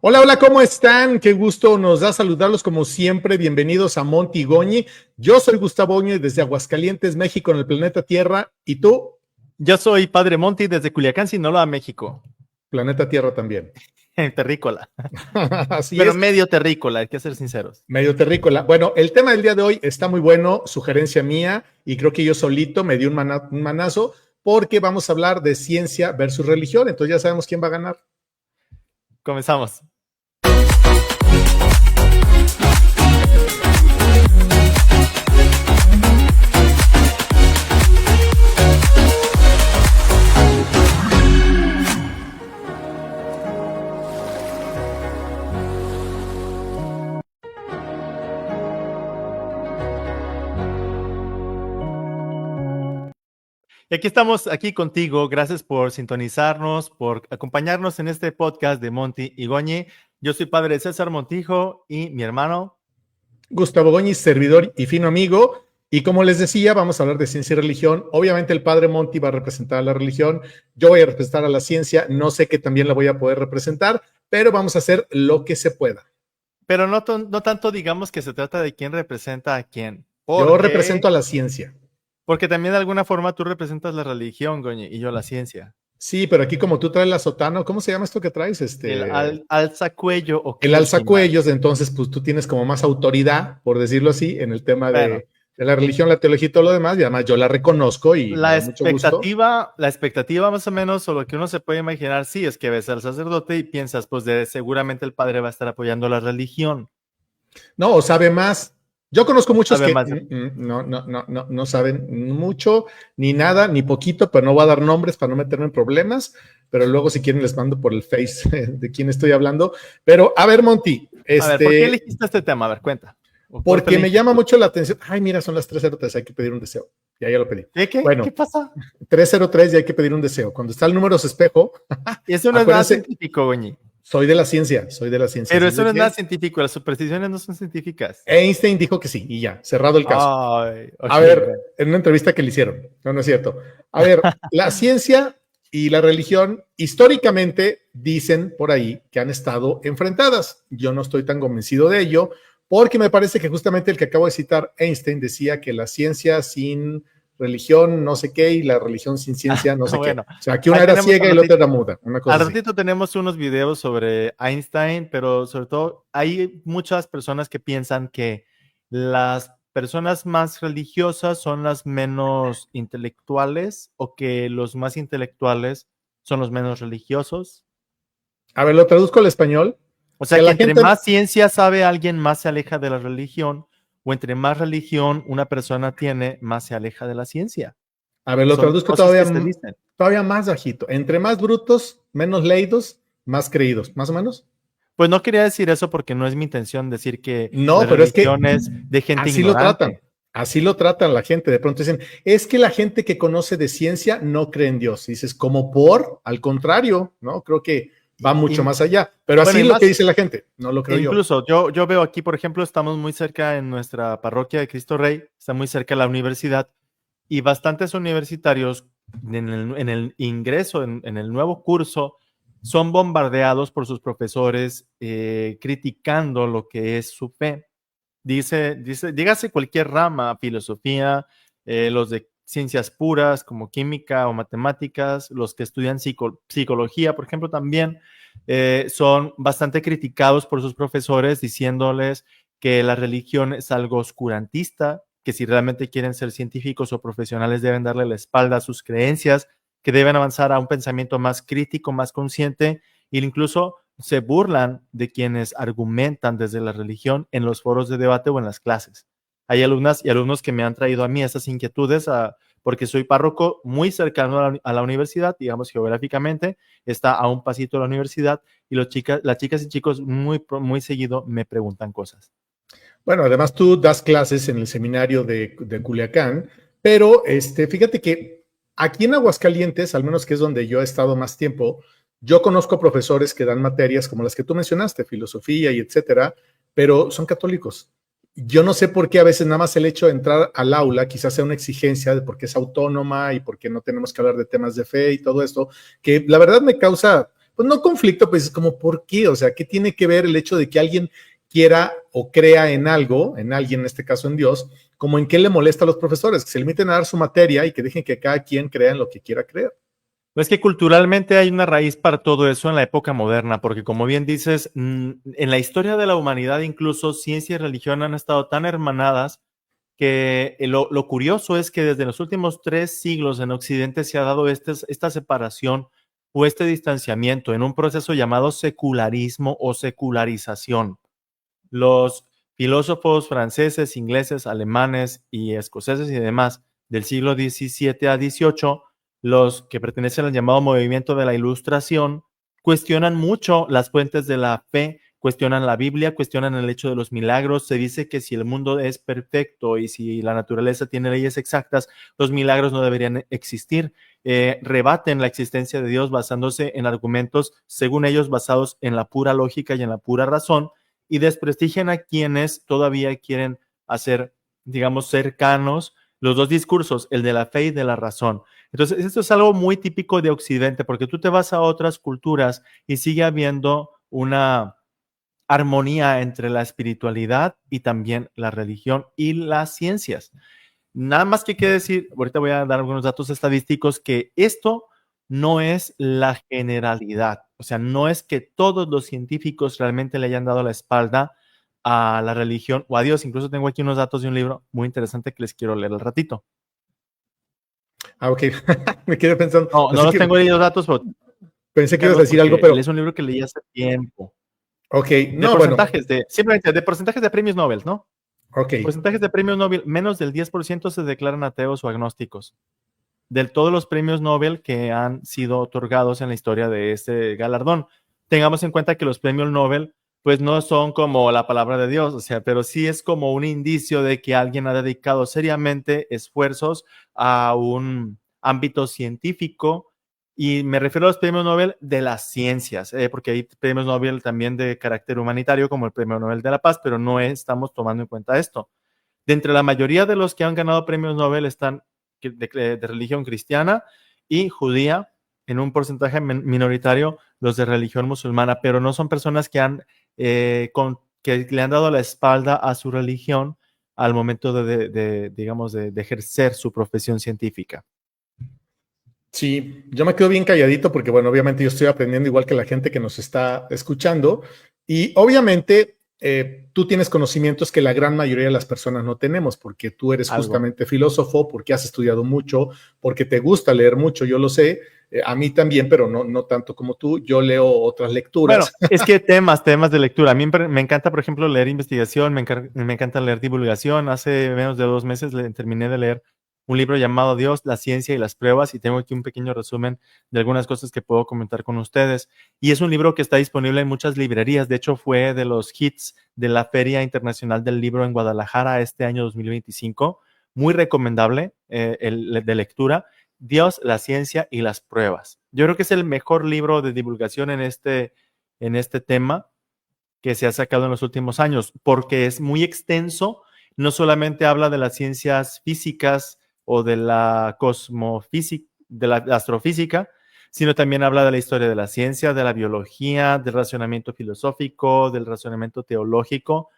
Hola, hola, ¿cómo están? Qué gusto nos da saludarlos como siempre. Bienvenidos a Monty y Goñi. Yo soy Gustavo Goñi desde Aguascalientes, México, en el planeta Tierra. ¿Y tú? Yo soy Padre Monty desde Culiacán, Sinaloa, México. Planeta Tierra también. Terrícola. Así Pero es. medio terrícola, hay que ser sinceros. Medio terrícola. Bueno, el tema del día de hoy está muy bueno, sugerencia mía, y creo que yo solito me di un manazo, porque vamos a hablar de ciencia versus religión. Entonces ya sabemos quién va a ganar. Comenzamos. Y aquí estamos, aquí contigo. Gracias por sintonizarnos, por acompañarnos en este podcast de Monty y Goñi. Yo soy Padre César Montijo y mi hermano Gustavo Goñi, servidor y fino amigo. Y como les decía, vamos a hablar de ciencia y religión. Obviamente el padre Monty va a representar a la religión, yo voy a representar a la ciencia, no sé que también la voy a poder representar, pero vamos a hacer lo que se pueda. Pero no tanto digamos que se trata de quién representa a quién. Yo represento a la ciencia. Porque también de alguna forma tú representas la religión, Goñi, y yo la ciencia. Sí, pero aquí como tú traes la sotana, ¿cómo se llama esto que traes? El alzacuello. O el alzacuellos, entonces pues tú tienes como más autoridad, por decirlo así, en el tema de la religión, la teología y todo lo demás, y además yo la reconozco y la expectativa más o menos, o lo que uno se puede imaginar, sí, es que ves al sacerdote y piensas, pues seguramente el padre va a estar apoyando la religión. No, o sabe más. Yo conozco muchos que no saben mucho, ni nada, ni poquito, pero no voy a dar nombres para no meterme en problemas, pero luego si quieren les mando por el Face de quién estoy hablando. Pero a ver, Monty. A ver, ¿por qué elegiste este tema? A ver, cuenta. Porque me llama mucho la atención. Ay, mira, son las 3:03, hay que pedir un deseo. Ya lo pedí. ¿Qué pasa? 3:03 y hay que pedir un deseo. Cuando está el número espejo. Y eso no es nada científico, Goñi. Soy de la ciencia. Pero eso no es nada científico, las supersticiones no son científicas. Einstein dijo que sí, y ya, cerrado el caso. Ay, okay, a ver, en una entrevista que le hicieron, no es cierto. A ver, la ciencia y la religión históricamente dicen por ahí que han estado enfrentadas. Yo no estoy tan convencido de ello, porque me parece que justamente el que acabo de citar, Einstein, decía que la ciencia sin religión no sé qué y la religión sin ciencia no sé qué. O sea, que una era ciega y la otra era muda. Al ratito tenemos unos videos sobre Einstein, pero sobre todo hay muchas personas que piensan que las personas más religiosas son las menos intelectuales o que los más intelectuales son los menos religiosos. A ver, lo traduzco al español. O sea, Que que la entre gente, más ciencia sabe alguien, más se aleja de la religión, o entre más religión una persona tiene, más se aleja de la ciencia. a ver, lo Son traduzco cosas que se dicen. todavía más bajito. Entre más brutos, menos leídos, más creídos, más o menos. Pues no quería decir eso porque no es mi intención decir que la No, pero es que religión es de gente así lo tratan. ignorante. Así lo tratan la gente. De pronto dicen, es que la gente que conoce de ciencia no cree en Dios. Y dices, como por, al contrario, ¿no? Creo que va mucho Y, más allá. Pero bueno, así y es lo que más, dice la gente, no lo creo yo. incluso yo veo aquí, por ejemplo, estamos muy cerca en nuestra parroquia de Cristo Rey, está muy cerca de la universidad, y bastantes universitarios en el ingreso, en el nuevo curso, son bombardeados por sus profesores criticando lo que es su fe. Dígase cualquier rama, filosofía, los de ciencias puras como química o matemáticas, los que estudian psicología, por ejemplo, también son bastante criticados por sus profesores diciéndoles que la religión es algo oscurantista, que si realmente quieren ser científicos o profesionales deben darle la espalda a sus creencias, que deben avanzar a un pensamiento más crítico, más consciente, e incluso se burlan de quienes argumentan desde la religión en los foros de debate o en las clases. Hay alumnas y alumnos que me han traído a mí estas inquietudes porque soy párroco muy cercano a la universidad, digamos geográficamente, está a un pasito de la universidad y las chicas y chicos muy seguido me preguntan cosas. Bueno, además tú das clases en el seminario de Culiacán, pero fíjate que aquí en Aguascalientes, al menos que es donde yo he estado más tiempo, yo conozco profesores que dan materias como las que tú mencionaste, filosofía y etcétera, pero son católicos. Yo no sé por qué a veces nada más el hecho de entrar al aula quizás sea una exigencia de porque es autónoma y porque no tenemos que hablar de temas de fe y todo esto, que la verdad me causa, pues no conflicto, pues es como, ¿por qué? O sea, ¿qué tiene que ver el hecho de que alguien quiera o crea en algo, en alguien, en este caso en Dios, como en qué le molesta a los profesores, que se limiten a dar su materia y que dejen que cada quien crea en lo que quiera creer? Es que culturalmente hay una raíz para todo eso en la época moderna, porque como bien dices, en la historia de la humanidad incluso ciencia y religión han estado tan hermanadas que lo curioso es que desde los últimos 3 siglos en Occidente se ha dado esta separación o este distanciamiento en un proceso llamado secularismo o secularización. Los filósofos franceses, ingleses, alemanes y escoceses y demás del siglo XVII a XVIII, los que pertenecen al llamado movimiento de la Ilustración, cuestionan mucho las fuentes de la fe, cuestionan la Biblia, cuestionan el hecho de los milagros. Se dice que si el mundo es perfecto y si la naturaleza tiene leyes exactas, los milagros no deberían existir. Rebaten la existencia de Dios basándose en argumentos, según ellos, basados en la pura lógica y en la pura razón, y desprestigian a quienes todavía quieren hacer, digamos, cercanos los dos discursos, el de la fe y de la razón. Entonces, esto es algo muy típico de Occidente, porque tú te vas a otras culturas y sigue habiendo una armonía entre la espiritualidad y también la religión y las ciencias. Nada más que decir, ahorita voy a dar algunos datos estadísticos, que esto no es la generalidad. O sea, no es que todos los científicos realmente le hayan dado la espalda a la religión o a Dios. Incluso tengo aquí unos datos de un libro muy interesante que les quiero leer al ratito. Ah, ok. Me quedé pensando. No los tengo leídos datos, pero pensé que ibas a decir algo, porque pero es un libro que leí hace tiempo. ok, De no, bueno, porcentajes, simplemente de porcentajes de premios Nobel, ¿no? ok. Porcentajes de premios Nobel, menos del 10% se declaran ateos o agnósticos. De todos los premios Nobel que han sido otorgados en la historia de este galardón. Tengamos en cuenta que los premios Nobel pues no son como la palabra de Dios, o sea, pero sí es como un indicio de que alguien ha dedicado seriamente esfuerzos a un ámbito científico, y me refiero a los premios Nobel de las ciencias, porque hay premios Nobel también de carácter humanitario como el Premio Nobel de la Paz, pero no estamos tomando en cuenta esto. De entre la mayoría de los que han ganado premios Nobel están de religión cristiana y judía, en un porcentaje minoritario los de religión musulmana, pero no son personas que que le han dado la espalda a su religión al momento digamos, de ejercer su profesión científica. Sí, yo me quedo bien calladito porque, bueno, obviamente yo estoy aprendiendo igual que la gente que nos está escuchando y obviamente tú tienes conocimientos que la gran mayoría de las personas no tenemos, porque tú eres justamente filósofo, porque has estudiado mucho, porque te gusta leer mucho, yo lo sé, a mí también, pero no tanto como tú, yo leo otras lecturas. Bueno, es que temas de lectura. A mí me encanta, por ejemplo, leer investigación, me encanta leer divulgación. Hace menos de 2 meses terminé de leer un libro llamado Dios, la ciencia y las pruebas, y tengo aquí un pequeño resumen de algunas cosas que puedo comentar con ustedes. Y es un libro que está disponible en muchas librerías. De hecho, fue de los hits de la Feria Internacional del Libro en Guadalajara este año 2025. Muy recomendable de lectura. Dios, la ciencia y las pruebas. Yo creo que es el mejor libro de divulgación en este tema que se ha sacado en los últimos años, porque es muy extenso. No solamente habla de las ciencias físicas o de la cosmofísica, de la astrofísica, sino también habla de la historia de la ciencia, de la biología, del razonamiento filosófico, del razonamiento teológico.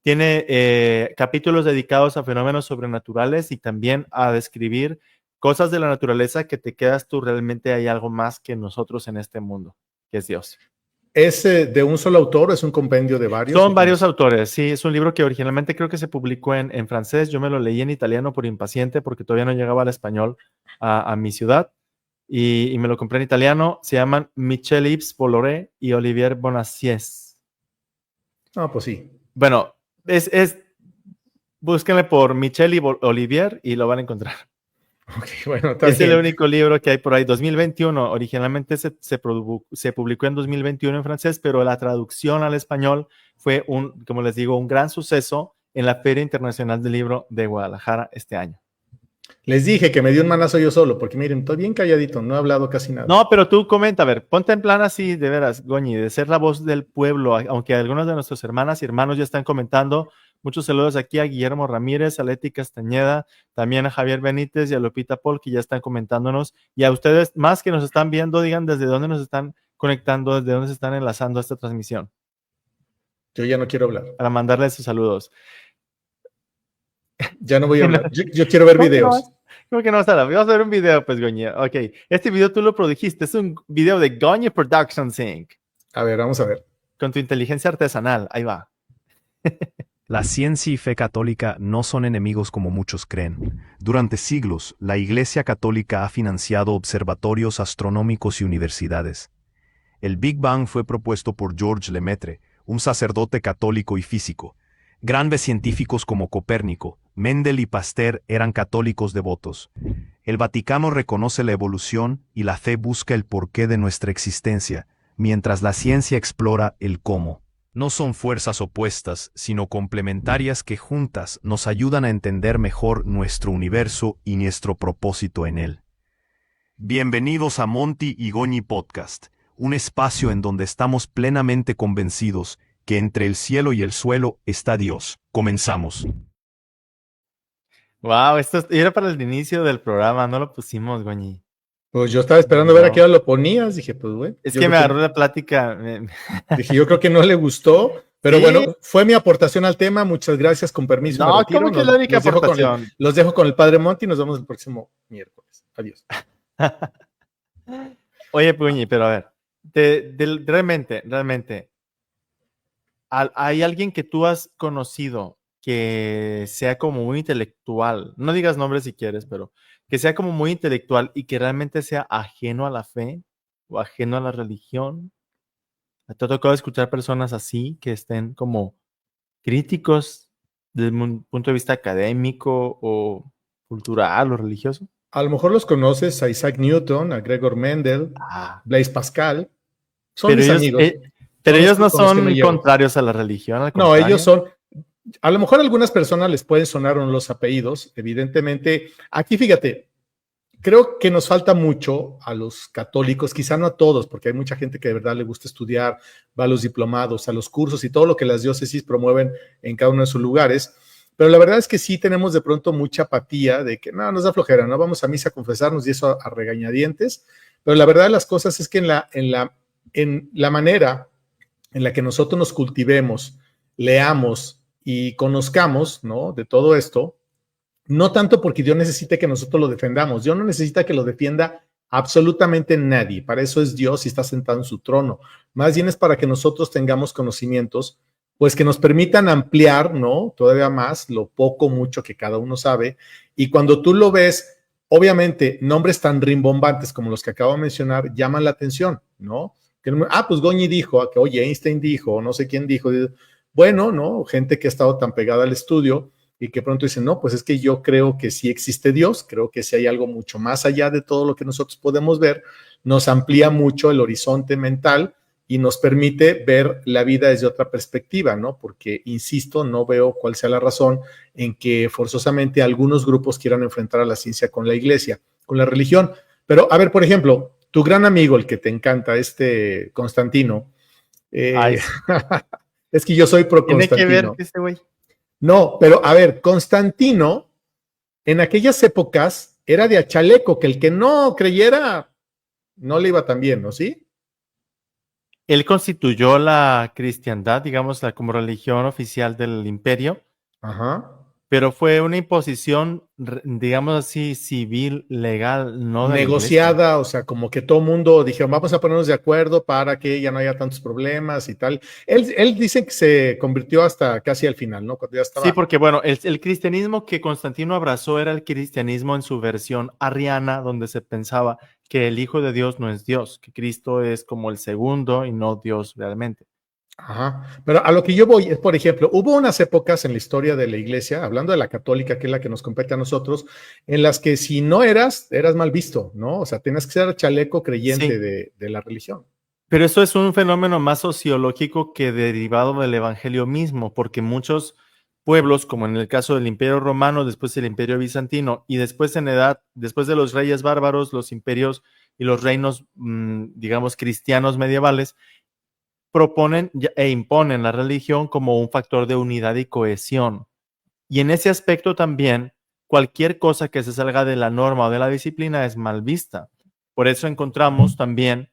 Tiene capítulos dedicados a fenómenos sobrenaturales y también a describir cosas de la naturaleza que te quedas tú, realmente hay algo más que nosotros en este mundo, que es Dios. ¿Es de un solo autor o es un compendio de varios? Son varios autores, sí, es un libro que originalmente creo que se publicó en francés, yo me lo leí en italiano por impaciente porque todavía no llegaba al español a mi ciudad y me lo compré en italiano. Se llaman Michel-Yves Bolloré y Olivier Bonacieux. Ah, pues sí. Bueno, búsquenle por Michel y Olivier y lo van a encontrar. Okay, bueno, es el único libro que hay por ahí. 2021, originalmente se publicó en 2021 en francés, pero la traducción al español fue como les digo, un gran suceso en la Feria Internacional del Libro de Guadalajara este año. Les dije que me dio un manazo yo solo, porque miren, estoy bien calladito, no he hablado casi nada. No, pero tú comenta, a ver, ponte en plan así, de veras, Goñi, de ser la voz del pueblo, aunque algunos de nuestras hermanas y hermanos ya están comentando. Muchos saludos aquí a Guillermo Ramírez, a Leti Castañeda, también a Javier Benítez y a Lupita Paul, que ya están comentándonos. Y a ustedes, más que nos están viendo, digan desde dónde nos están conectando, desde dónde se están enlazando a esta transmisión. Yo ya no quiero hablar. Para mandarles sus saludos. Ya no voy a hablar. Yo quiero ver videos. ¿Cómo que no vas a hablar? Vamos a ver un video, pues, Goñi. Ok, este video tú lo produjiste. Es un video de Goñi Productions Inc. A ver, vamos a ver. Con tu inteligencia artesanal. Ahí va. La ciencia y fe católica no son enemigos como muchos creen. Durante siglos, la Iglesia Católica ha financiado observatorios astronómicos y universidades. El Big Bang fue propuesto por Georges Lemaitre, un sacerdote católico y físico. Grandes científicos como Copérnico, Mendel y Pasteur eran católicos devotos. El Vaticano reconoce la evolución y la fe busca el porqué de nuestra existencia, mientras la ciencia explora el cómo. No son fuerzas opuestas, sino complementarias que juntas nos ayudan a entender mejor nuestro universo y nuestro propósito en él. Bienvenidos a Monty y Goñi Podcast, un espacio en donde estamos plenamente convencidos que entre el cielo y el suelo está Dios. Comenzamos. Wow, esto era para el inicio del programa, no lo pusimos, Goñi. Pues yo estaba esperando a ver a qué hora lo ponías, dije, pues bueno. Es que me agarró la plática. Dije, yo creo que no le gustó, pero ¿sí? Bueno, fue mi aportación al tema, muchas gracias, con permiso. No, ¿cómo que es la única aportación? Los dejo con el Padre Monty y nos vemos el próximo miércoles. Adiós. Oye, Puñi, pero a ver, realmente, ¿hay alguien que tú has conocido que sea como muy intelectual? No digas nombres si quieres, pero que sea como muy intelectual y que realmente sea ajeno a la fe o ajeno a la religión. ¿Te ha tocado escuchar personas así que estén como críticos desde un punto de vista académico o cultural o religioso? A lo mejor los conoces a Isaac Newton, a Gregor Mendel, Blaise Pascal. Son pero mis ellos, amigos. Pero ellos no son contrarios a la religión. No, ellos son. A lo mejor a algunas personas les pueden sonar los apellidos, evidentemente. Aquí, fíjate, creo que nos falta mucho a los católicos, quizá no a todos, porque hay mucha gente que de verdad le gusta estudiar, va a los diplomados, a los cursos y todo lo que las diócesis promueven en cada uno de sus lugares. Pero la verdad es que sí tenemos de pronto mucha apatía de que no, nos da flojera, no vamos a misa a confesarnos y eso a regañadientes. Pero la verdad de las cosas es que en la manera en la que nosotros nos cultivemos, leamos y conozcamos, ¿no?, de todo esto, no tanto porque Dios necesite que nosotros lo defendamos, Dios no necesita que lo defienda absolutamente nadie, para eso es Dios y está sentado en su trono, más bien es para que nosotros tengamos conocimientos pues que nos permitan ampliar, ¿no? Todavía más lo poco, mucho que cada uno sabe. Y cuando tú lo ves, obviamente, nombres tan rimbombantes como los que acabo de mencionar llaman la atención, ¿no? Pues Goñi dijo, que oye, Einstein dijo, no sé quién dijo. Bueno, ¿no? Gente que ha estado tan pegada al estudio y que pronto dicen, no, pues es que yo creo que sí existe Dios, creo que sí hay algo mucho más allá de todo lo que nosotros podemos ver, nos amplía mucho el horizonte mental y nos permite ver la vida desde otra perspectiva, ¿no? Porque, insisto, no veo cuál sea la razón en que forzosamente algunos grupos quieran enfrentar a la ciencia con la iglesia, con la religión. Pero, a ver, por ejemplo, tu gran amigo, el que te encanta, Constantino, Ay, sí. es que yo soy pro Tiene que ver Constantino. que este güey. No, pero a ver, Constantino en aquellas épocas era de a chaleco, que el que no creyera no le iba tan bien, ¿no? ¿Sí? Él constituyó la cristiandad, digamos, como religión oficial del imperio, Ajá. pero fue una imposición, digamos así, civil, legal, no de la iglesia. Negociada, o sea, como que todo mundo dijeron, vamos a ponernos de acuerdo para que ya no haya tantos problemas y tal. Él dice que se convirtió hasta casi al final, ¿no? Cuando ya Sí, estaba. porque bueno, el cristianismo que Constantino abrazó era el cristianismo en su versión arriana, donde se pensaba que el Hijo de Dios no es Dios, que Cristo es como el segundo y no Dios realmente. Ajá. Pero a lo que yo voy es, por ejemplo, hubo unas épocas en la historia de la iglesia, hablando de la católica, que es la que nos compete a nosotros, en las que si no eras mal visto, ¿no? O sea, tenías que ser chaleco creyente Sí, de la religión. pero eso es un fenómeno más sociológico que derivado del evangelio mismo, porque muchos pueblos, como en el caso del Imperio Romano, después el Imperio Bizantino y después después de los reyes bárbaros, los imperios y los reinos, digamos, cristianos medievales, proponen e imponen la religión como un factor de unidad y cohesión. Y en ese aspecto también, cualquier cosa que se salga de la norma o de la disciplina es mal vista. Por eso encontramos también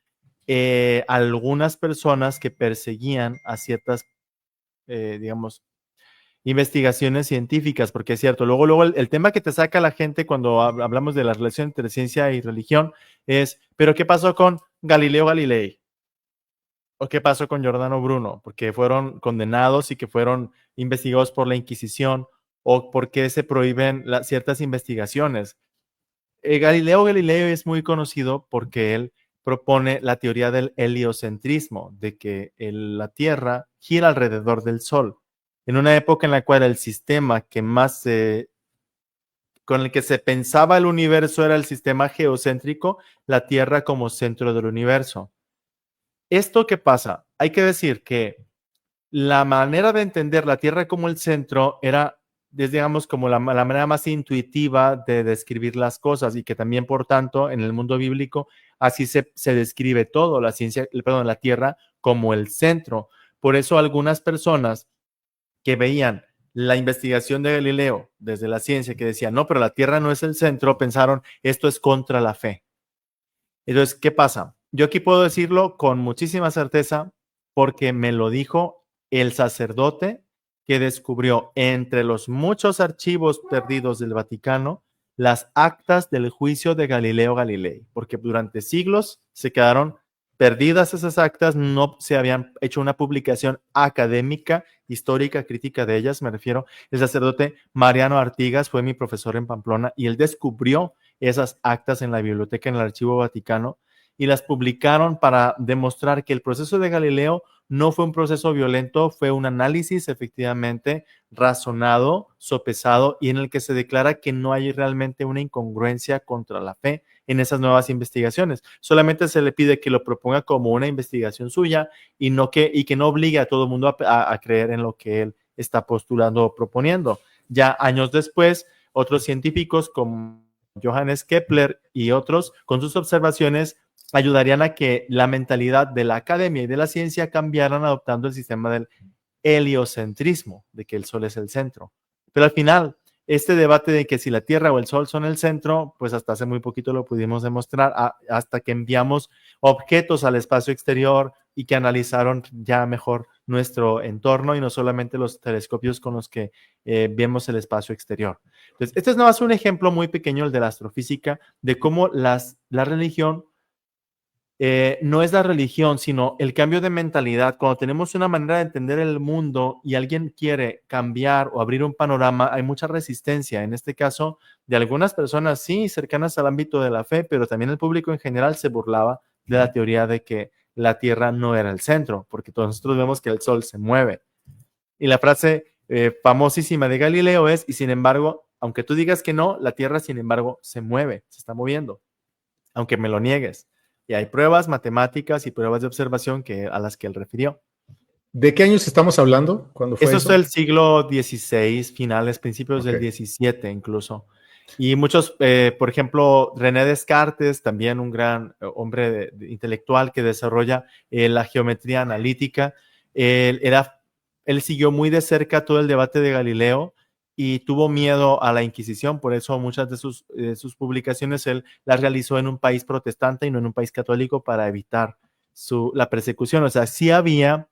algunas personas que perseguían a ciertas, digamos, investigaciones científicas, porque es cierto, luego el tema que te saca la gente cuando hablamos de la relación entre ciencia y religión es, pero ¿qué pasó con Galileo Galilei? ¿O qué pasó con Giordano Bruno? Porque fueron condenados y que fueron investigados por la Inquisición, o por qué se prohíben ciertas investigaciones. Galileo Galilei es muy conocido porque él propone la teoría del heliocentrismo, de que la Tierra gira alrededor del Sol. En una época en la cual el sistema con el que se pensaba el universo era el sistema geocéntrico, la Tierra como centro del universo. ¿Esto qué pasa? Hay que decir que la manera de entender la Tierra como el centro era, digamos, como la manera más intuitiva de describir las cosas y que también, por tanto, en el mundo bíblico, así se describe todo, la Tierra como el centro. Por eso algunas personas que veían la investigación de Galileo desde la ciencia, que decían, no, pero la Tierra no es el centro, pensaron, esto es contra la fe. Entonces, ¿qué pasa? Yo aquí puedo decirlo con muchísima certeza porque me lo dijo el sacerdote que descubrió entre los muchos archivos perdidos del Vaticano las actas del juicio de Galileo Galilei, porque durante siglos se quedaron perdidas esas actas, no se habían hecho una publicación académica, histórica, crítica de ellas, me refiero. El sacerdote Mariano Artigas fue mi profesor en Pamplona y él descubrió esas actas en la biblioteca, en el Archivo Vaticano, y las publicaron para demostrar que el proceso de Galileo no fue un proceso violento, fue un análisis efectivamente razonado, sopesado, y en el que se declara que no hay realmente una incongruencia contra la fe en esas nuevas investigaciones. Solamente se le pide que lo proponga como una investigación suya y que no obligue a todo el mundo a creer en lo que él está postulando o proponiendo. Ya años después, otros científicos como Johannes Kepler y otros, con sus observaciones, ayudarían a que la mentalidad de la academia y de la ciencia cambiaran adoptando el sistema del heliocentrismo, de que el Sol es el centro. Pero al final, este debate de que si la Tierra o el Sol son el centro, pues hasta hace muy poquito lo pudimos demostrar, hasta que enviamos objetos al espacio exterior y que analizaron ya mejor nuestro entorno y no solamente los telescopios con los que vemos el espacio exterior. Entonces, este es nada más un ejemplo muy pequeño, el de la astrofísica, de cómo la religión no es la religión, sino el cambio de mentalidad. Cuando tenemos una manera de entender el mundo y alguien quiere cambiar o abrir un panorama, hay mucha resistencia. En este caso, de algunas personas sí, cercanas al ámbito de la fe, pero también el público en general se burlaba de la teoría de que la Tierra no era el centro, porque todos nosotros vemos que el Sol se mueve. Y la frase famosísima de Galileo es, y sin embargo, aunque tú digas que no, la Tierra, sin embargo, se mueve, se está moviendo, aunque me lo niegues. Y hay pruebas matemáticas y pruebas de observación a las que él refirió. ¿De qué años estamos hablando? ¿Cuándo fue Eso eso? es del siglo XVI, finales, principios del Ok. XVII incluso. Y muchos, por ejemplo, René Descartes, también un gran hombre intelectual que desarrolla la geometría analítica, él siguió muy de cerca todo el debate de Galileo y tuvo miedo a la Inquisición, por eso muchas de sus publicaciones él las realizó en un país protestante y no en un país católico para evitar la persecución. O sea, sí había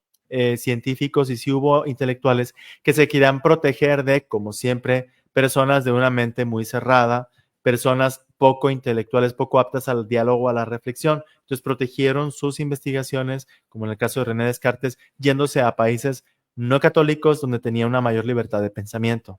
científicos y sí hubo intelectuales que se querían proteger de, como siempre, personas de una mente muy cerrada, personas poco intelectuales, poco aptas al diálogo, a la reflexión. Entonces protegieron sus investigaciones, como en el caso de René Descartes, yéndose a países no católicos donde tenía una mayor libertad de pensamiento.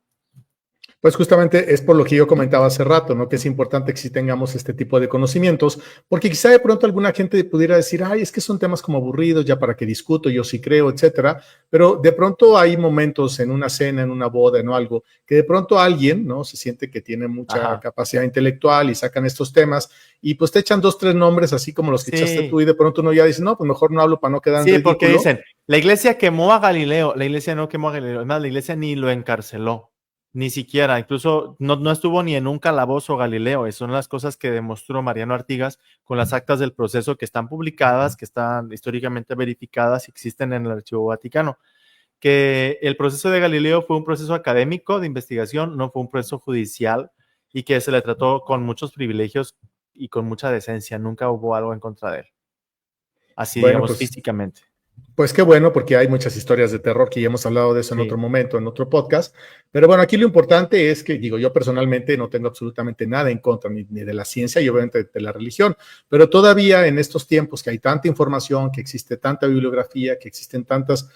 Pues justamente es por lo que yo comentaba hace rato, ¿no? Que es importante que sí tengamos este tipo de conocimientos, porque quizá de pronto alguna gente pudiera decir, ay, es que son temas como aburridos, ya para qué discuto, yo sí creo, etcétera. Pero de pronto hay momentos en una cena, en una boda, ¿no? Algo que de pronto alguien, ¿no? Se siente que tiene mucha capacidad intelectual y sacan estos temas y pues te echan 2, 3 nombres así como los que echaste tú y de pronto uno ya dice, no, pues mejor no hablo para no quedar en ridículo. Porque dicen, la iglesia quemó a Galileo, la iglesia no quemó a Galileo, además la iglesia ni lo encarceló. Ni siquiera, incluso no estuvo ni en un calabozo Galileo. Esas son las cosas que demostró Mariano Artigas con las actas del proceso que están publicadas, que están históricamente verificadas y existen en el Archivo Vaticano. Que el proceso de Galileo fue un proceso académico de investigación, no fue un proceso judicial y que se le trató con muchos privilegios y con mucha decencia. Nunca hubo algo en contra de él. Así, bueno, digamos, pues, físicamente. Pues qué bueno, porque hay muchas historias de terror que ya hemos hablado de eso en otro momento, en otro podcast. Pero bueno, aquí lo importante es que, digo, yo personalmente no tengo absolutamente nada en contra ni de la ciencia y obviamente de la religión, pero todavía en estos tiempos que hay tanta información, que existe tanta bibliografía, que existen tantas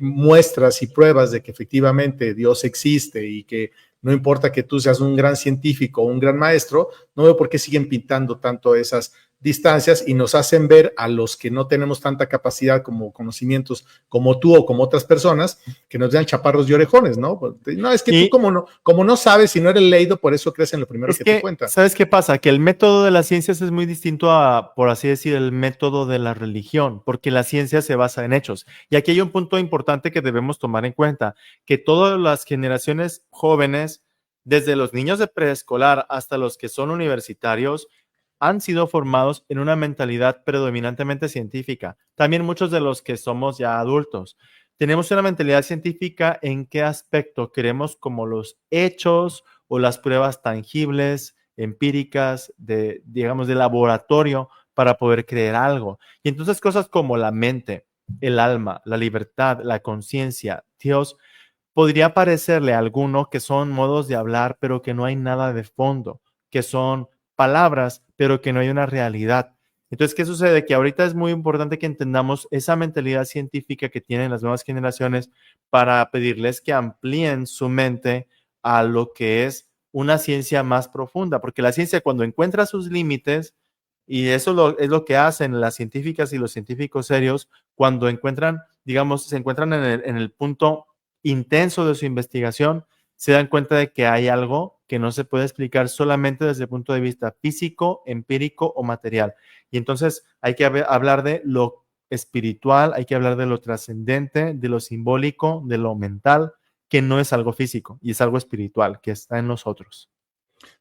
muestras y pruebas de que efectivamente Dios existe y que no importa que tú seas un gran científico o un gran maestro, no veo por qué siguen pintando tanto esas distancias y nos hacen ver a los que no tenemos tanta capacidad como conocimientos como tú o como otras personas, que nos dan chaparros y orejones, ¿no? No, es que tú como no sabes y no eres leído, por eso crees en lo primero que te cuentan. ¿Sabes qué pasa? Que el método de las ciencias es muy distinto a, por así decir, el método de la religión, porque la ciencia se basa en hechos. Y aquí hay un punto importante que debemos tomar en cuenta, que todas las generaciones jóvenes, desde los niños de preescolar hasta los que son universitarios, han sido formados en una mentalidad predominantemente científica. También muchos de los que somos ya adultos. Tenemos una mentalidad científica en qué aspecto queremos como los hechos o las pruebas tangibles, empíricas, digamos, de laboratorio para poder creer algo. Y entonces cosas como la mente, el alma, la libertad, la conciencia, Dios, podría parecerle a alguno que son modos de hablar, pero que no hay nada de fondo, que son palabras, pero que no hay una realidad. Entonces, ¿qué sucede? Que ahorita es muy importante que entendamos esa mentalidad científica que tienen las nuevas generaciones para pedirles que amplíen su mente a lo que es una ciencia más profunda, porque la ciencia cuando encuentra sus límites, y eso es lo que hacen las científicas y los científicos serios, cuando encuentran, digamos, se encuentran en el punto intenso de su investigación, se dan cuenta de que hay algo que no se puede explicar solamente desde el punto de vista físico, empírico o material. Y entonces hay que hablar de lo espiritual, hay que hablar de lo trascendente, de lo simbólico, de lo mental, que no es algo físico y es algo espiritual, que está en nosotros.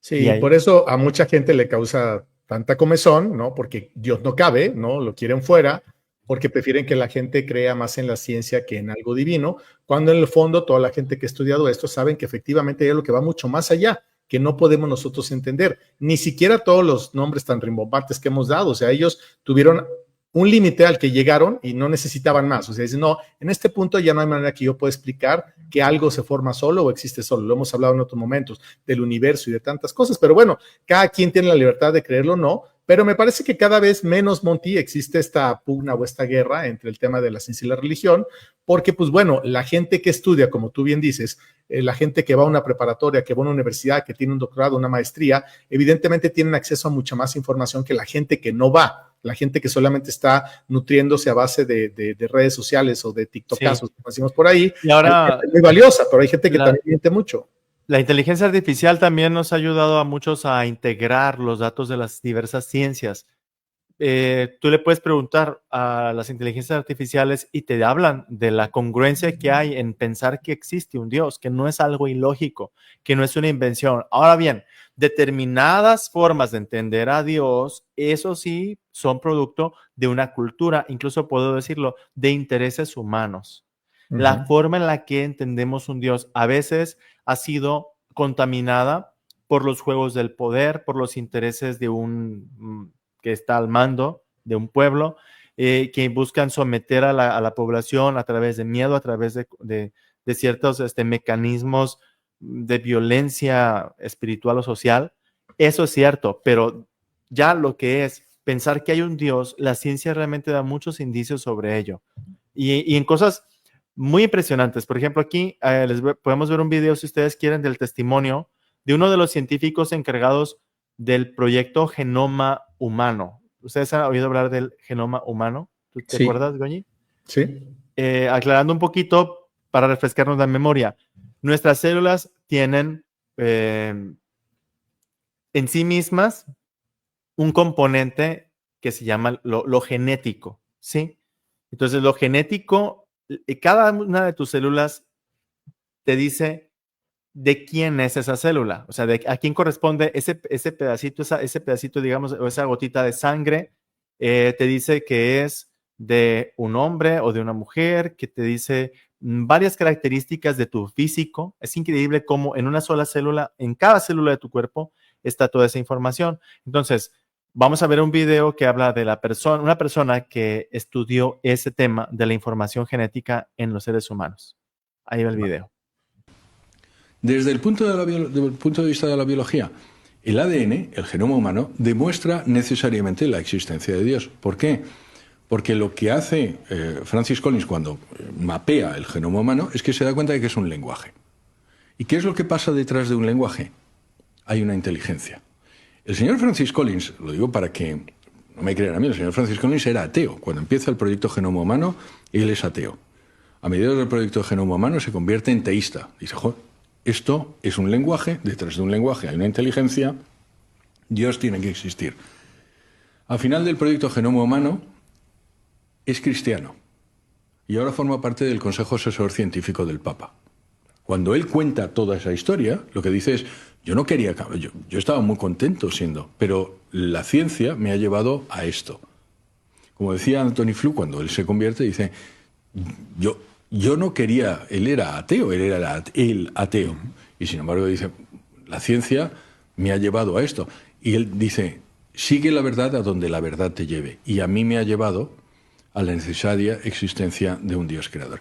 Sí, y por eso a mucha gente le causa tanta comezón, ¿no? Porque Dios no cabe, ¿no? Lo quieren fuera, porque prefieren que la gente crea más en la ciencia que en algo divino, cuando en el fondo toda la gente que ha estudiado esto saben que efectivamente hay algo que va mucho más allá, que no podemos nosotros entender, ni siquiera todos los nombres tan rimbombantes que hemos dado, o sea, ellos tuvieron un límite al que llegaron y no necesitaban más, o sea, dicen, no, en este punto ya no hay manera que yo pueda explicar que algo se forma solo o existe solo, lo hemos hablado en otros momentos, del universo y de tantas cosas, pero bueno, cada quien tiene la libertad de creerlo o no, pero me parece que cada vez menos, Monty, existe esta pugna o esta guerra entre el tema de la ciencia y la religión, porque pues bueno, la gente que estudia, como tú bien dices, la gente que va a una preparatoria, que va a una universidad, que tiene un doctorado, una maestría, evidentemente tienen acceso a mucha más información que la gente que no va. La gente que solamente está nutriéndose a base de redes sociales o de TikTokazos, como decimos por ahí. Y ahora, hay gente muy valiosa, pero hay gente que también miente mucho. La inteligencia artificial también nos ha ayudado a muchos a integrar los datos de las diversas ciencias. Tú le puedes preguntar a las inteligencias artificiales y te hablan de la congruencia que hay en pensar que existe un Dios, que no es algo ilógico, que no es una invención. Ahora bien, determinadas formas de entender a Dios, eso sí, son producto de una cultura, incluso puedo decirlo, de intereses humanos. La forma en la que entendemos un Dios a veces ha sido contaminada por los juegos del poder, por los intereses de un que está al mando de un pueblo, que buscan someter a la población a través de miedo, a través de ciertos mecanismos de violencia espiritual o social. Eso es cierto, pero ya lo que es pensar que hay un Dios, la ciencia realmente da muchos indicios sobre ello. Y en cosas muy impresionantes. Por ejemplo, aquí podemos ver un video, si ustedes quieren, del testimonio de uno de los científicos encargados del proyecto Genoma Humano. ¿Ustedes han oído hablar del genoma humano? ¿Tú te acuerdas, Goñi? Sí. Aclarando un poquito para refrescarnos la memoria. Nuestras células tienen en sí mismas un componente que se llama lo genético, ¿sí? Entonces, lo genético, cada una de tus células te dice de quién es esa célula, o sea, a quién corresponde ese pedacito, digamos, o esa gotita de sangre, te dice que es de un hombre o de una mujer, que te dice varias características de tu físico. Es increíble cómo en una sola célula, en cada célula de tu cuerpo, está toda esa información. Entonces, vamos a ver un video que habla de una persona que estudió ese tema de la información genética en los seres humanos. Ahí va el video. Desde el punto de vista de la biología, el ADN, el genoma humano, demuestra necesariamente la existencia de Dios. ¿Por qué? Porque lo que hace Francis Collins cuando mapea el genoma humano es que se da cuenta de que es un lenguaje. ¿Y qué es lo que pasa detrás de un lenguaje? Hay una inteligencia. El señor Francis Collins, lo digo para que no me crean a mí, el señor Francis Collins era ateo. Cuando empieza el proyecto Genoma Humano, él es ateo. A medida del proyecto Genoma Humano se convierte en teísta. Dice, joder, esto es un lenguaje, detrás de un lenguaje hay una inteligencia, Dios tiene que existir. Al final del proyecto Genoma Humano es cristiano y ahora forma parte del Consejo Asesor Científico del Papa. Cuando él cuenta toda esa historia, lo que dice es, yo no quería, yo estaba muy contento siendo, pero la ciencia me ha llevado a esto. Como decía Anthony Flew, cuando él se convierte, dice, yo no quería, él era ateo, él era el ateo. Y sin embargo dice, la ciencia me ha llevado a esto. Y él dice, sigue la verdad a donde la verdad te lleve. Y a mí me ha llevado a la necesaria existencia de un Dios creador.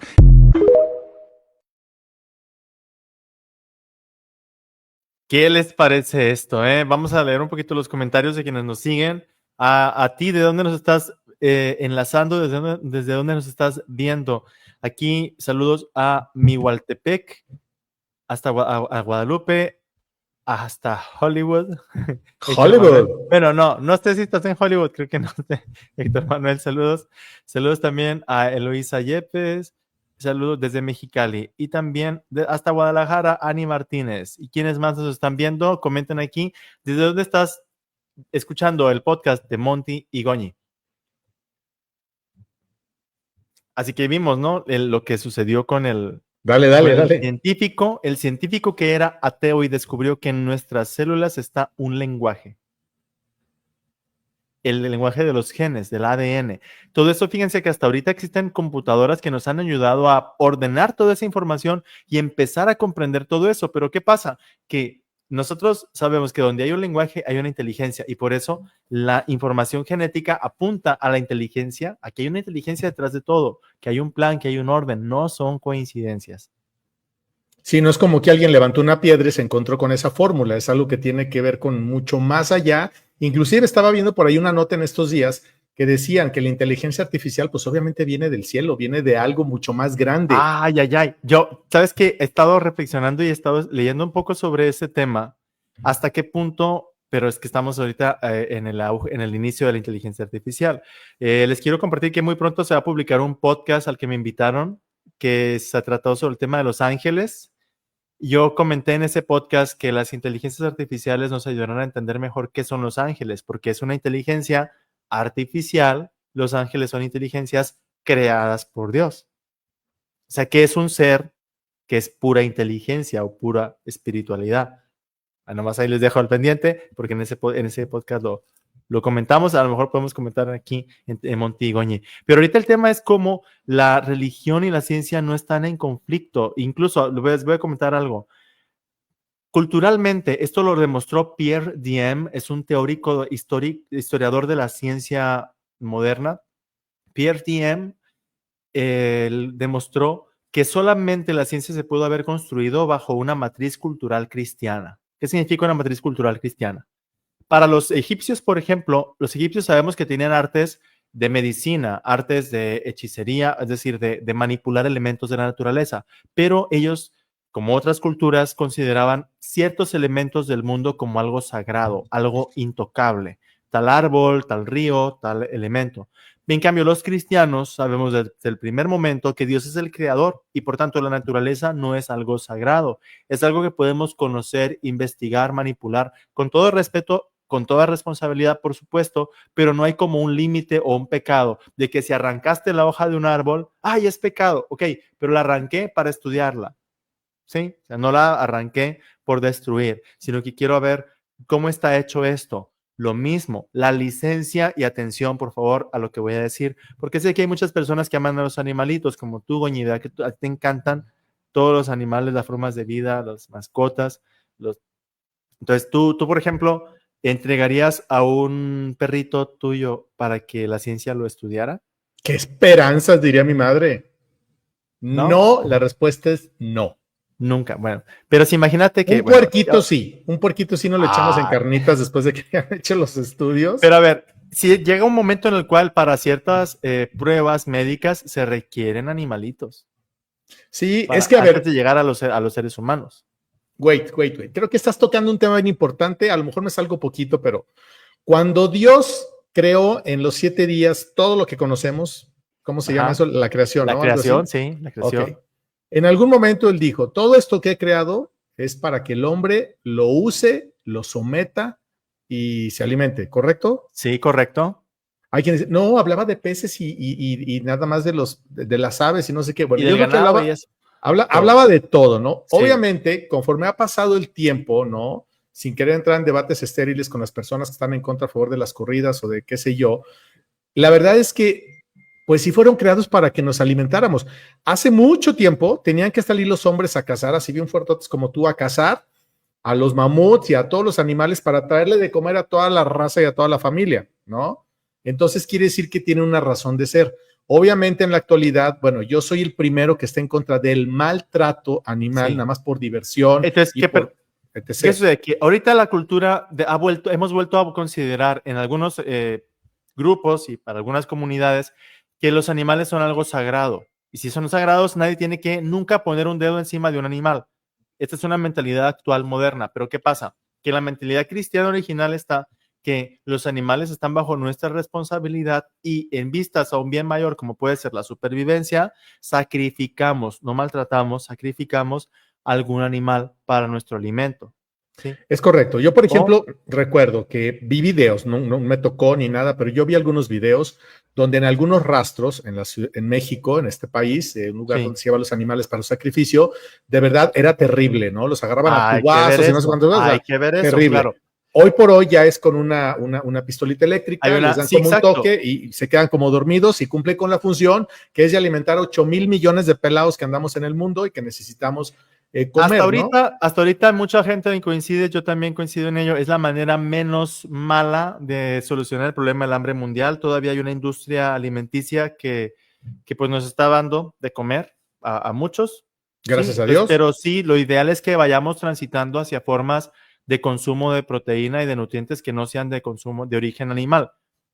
¿Qué les parece esto? Vamos a leer un poquito los comentarios de quienes nos siguen. A ti, ¿de dónde nos estás enlazando? ¿Desde dónde nos estás viendo? Aquí, saludos a Mihualtepec, hasta a Guadalupe, hasta Hollywood. Hollywood. Bueno, no sé si estás en Hollywood, creo que no sé. Héctor Manuel, saludos. Saludos también a Eloísa Yepes. Saludos desde Mexicali. Y también hasta Guadalajara, Ani Martínez. ¿Y quiénes más nos están viendo? Comenten aquí. ¿Desde dónde estás escuchando el podcast de Monty y Goñi? Así que vimos, ¿no? Lo que sucedió con el científico que era ateo y descubrió que en nuestras células está un lenguaje. El lenguaje de los genes, del ADN. Todo eso, fíjense que hasta ahorita existen computadoras que nos han ayudado a ordenar toda esa información y empezar a comprender todo eso. Pero ¿qué pasa? Que nosotros sabemos que donde hay un lenguaje hay una inteligencia y por eso la información genética apunta a la inteligencia, a que hay una inteligencia detrás de todo, que hay un plan, que hay un orden, no son coincidencias. Sí, no es como que alguien levantó una piedra y se encontró con esa fórmula, es algo que tiene que ver con mucho más allá Inclusive estaba viendo por ahí una nota en estos días que decían que la inteligencia artificial, pues obviamente viene del cielo, viene de algo mucho más grande. Ay, ay, ay. Yo, ¿sabes qué? He estado reflexionando y he estado leyendo un poco sobre ese tema. ¿Hasta qué punto? Pero es que estamos ahorita en el inicio de la inteligencia artificial. Les quiero compartir que muy pronto se va a publicar un podcast al que me invitaron, que se ha tratado sobre el tema de los ángeles. Yo comenté en ese podcast que las inteligencias artificiales nos ayudarán a entender mejor qué son los ángeles, porque es una inteligencia artificial. Los ángeles son inteligencias creadas por Dios. O sea, que es un ser que es pura inteligencia o pura espiritualidad. Nomás ahí les dejo al pendiente, porque en ese podcast lo comentamos. A lo mejor podemos comentar aquí en Montigoñe. Pero ahorita el tema es cómo la religión y la ciencia no están en conflicto. Incluso les voy a comentar algo. Culturalmente, esto lo demostró Pierre Diem, es un teórico historiador de la ciencia moderna. Pierre Diem él demostró que solamente la ciencia se pudo haber construido bajo una matriz cultural cristiana. ¿Qué significa una matriz cultural cristiana? Para los egipcios, por ejemplo, los egipcios sabemos que tenían artes de medicina, artes de hechicería, es decir, de manipular elementos de la naturaleza, pero ellos, como otras culturas, consideraban ciertos elementos del mundo como algo sagrado, algo intocable, tal árbol, tal río, tal elemento. En cambio, los cristianos sabemos desde el primer momento que Dios es el creador y por tanto la naturaleza no es algo sagrado, es algo que podemos conocer, investigar, manipular, con todo respeto, con toda responsabilidad, por supuesto, pero no hay como un límite o un pecado de que si arrancaste la hoja de un árbol, ¡ay, es pecado! Ok, pero la arranqué para estudiarla, ¿sí? O sea, no la arranqué por destruir, sino que quiero ver cómo está hecho esto. Lo mismo, la licencia y atención, por favor, a lo que voy a decir, porque sé que hay muchas personas que aman a los animalitos, como tú, Goñida, que a ti te encantan todos los animales, las formas de vida, las mascotas. Entonces, tú, por ejemplo, ¿entregarías a un perrito tuyo para que la ciencia lo estudiara? ¿Qué esperanzas, diría mi madre? ¿No? No, la respuesta es no. Nunca, bueno, pero si imagínate que... Un puerquito sí, un puerquito sí no lo echamos en carnitas después de que hayan hecho los estudios. Pero a ver, si llega un momento en el cual para ciertas pruebas médicas se requieren animalitos. Sí, es que a ver... Antes de llegar a los seres humanos. Wait. Creo que estás tocando un tema bien importante, a lo mejor me salgo poquito, pero cuando Dios creó en los 7 días todo lo que conocemos, ¿cómo se llama eso? La creación, La ¿no? creación, sí, la creación. Okay. En algún momento él dijo, todo esto que he creado es para que el hombre lo use, lo someta y se alimente, ¿correcto? Sí, correcto. Hay quien dice, no, hablaba de peces y nada más de las aves y no sé qué. Bueno, y del ganado y eso. Hablaba de todo, ¿no? Sí. Obviamente, conforme ha pasado el tiempo, ¿no? Sin querer entrar en debates estériles con las personas que están en contra a favor de las corridas o de qué sé yo, la verdad es que pues sí fueron creados para que nos alimentáramos. Hace mucho tiempo tenían que salir los hombres a cazar, así bien fuertes como tú, a cazar a los mamuts y a todos los animales para traerle de comer a toda la raza y a toda la familia, ¿no? Entonces quiere decir que tiene una razón de ser. Obviamente en la actualidad, bueno, yo soy el primero que está en contra del maltrato animal, nada más por diversión. Entonces, etc. ¿qué sucede? Que ahorita la cultura hemos vuelto a considerar en algunos grupos y para algunas comunidades que los animales son algo sagrado. Y si son sagrados, nadie tiene que nunca poner un dedo encima de un animal. Esta es una mentalidad actual moderna. Pero ¿qué pasa? Que la mentalidad cristiana original está que los animales están bajo nuestra responsabilidad y en vistas a un bien mayor, como puede ser la supervivencia, sacrificamos, no maltratamos, sacrificamos algún animal para nuestro alimento. ¿Sí? Es correcto. Yo, por ejemplo, recuerdo que vi videos, no me tocó ni nada, pero yo vi algunos videos donde en algunos rastros en México, en este país, un lugar donde se llevan los animales para el sacrificio, de verdad era terrible, ¿no? Los agarraban a cubazos y no sé cuántos. Hay que ver eso, terrible. Claro. Hoy por hoy ya es con una pistolita eléctrica, les dan como un toque y se quedan como dormidos y cumple con la función que es de alimentar a 8,000 millones de pelados que andamos en el mundo y que necesitamos comer, hasta ahorita mucha gente coincide, yo también coincido en ello, es la manera menos mala de solucionar el problema del hambre mundial. Todavía hay una industria alimenticia que pues nos está dando de comer a muchos. Gracias a Dios. Pero sí, lo ideal es que vayamos transitando hacia formas de consumo de proteína y de nutrientes que no sean de consumo de origen animal.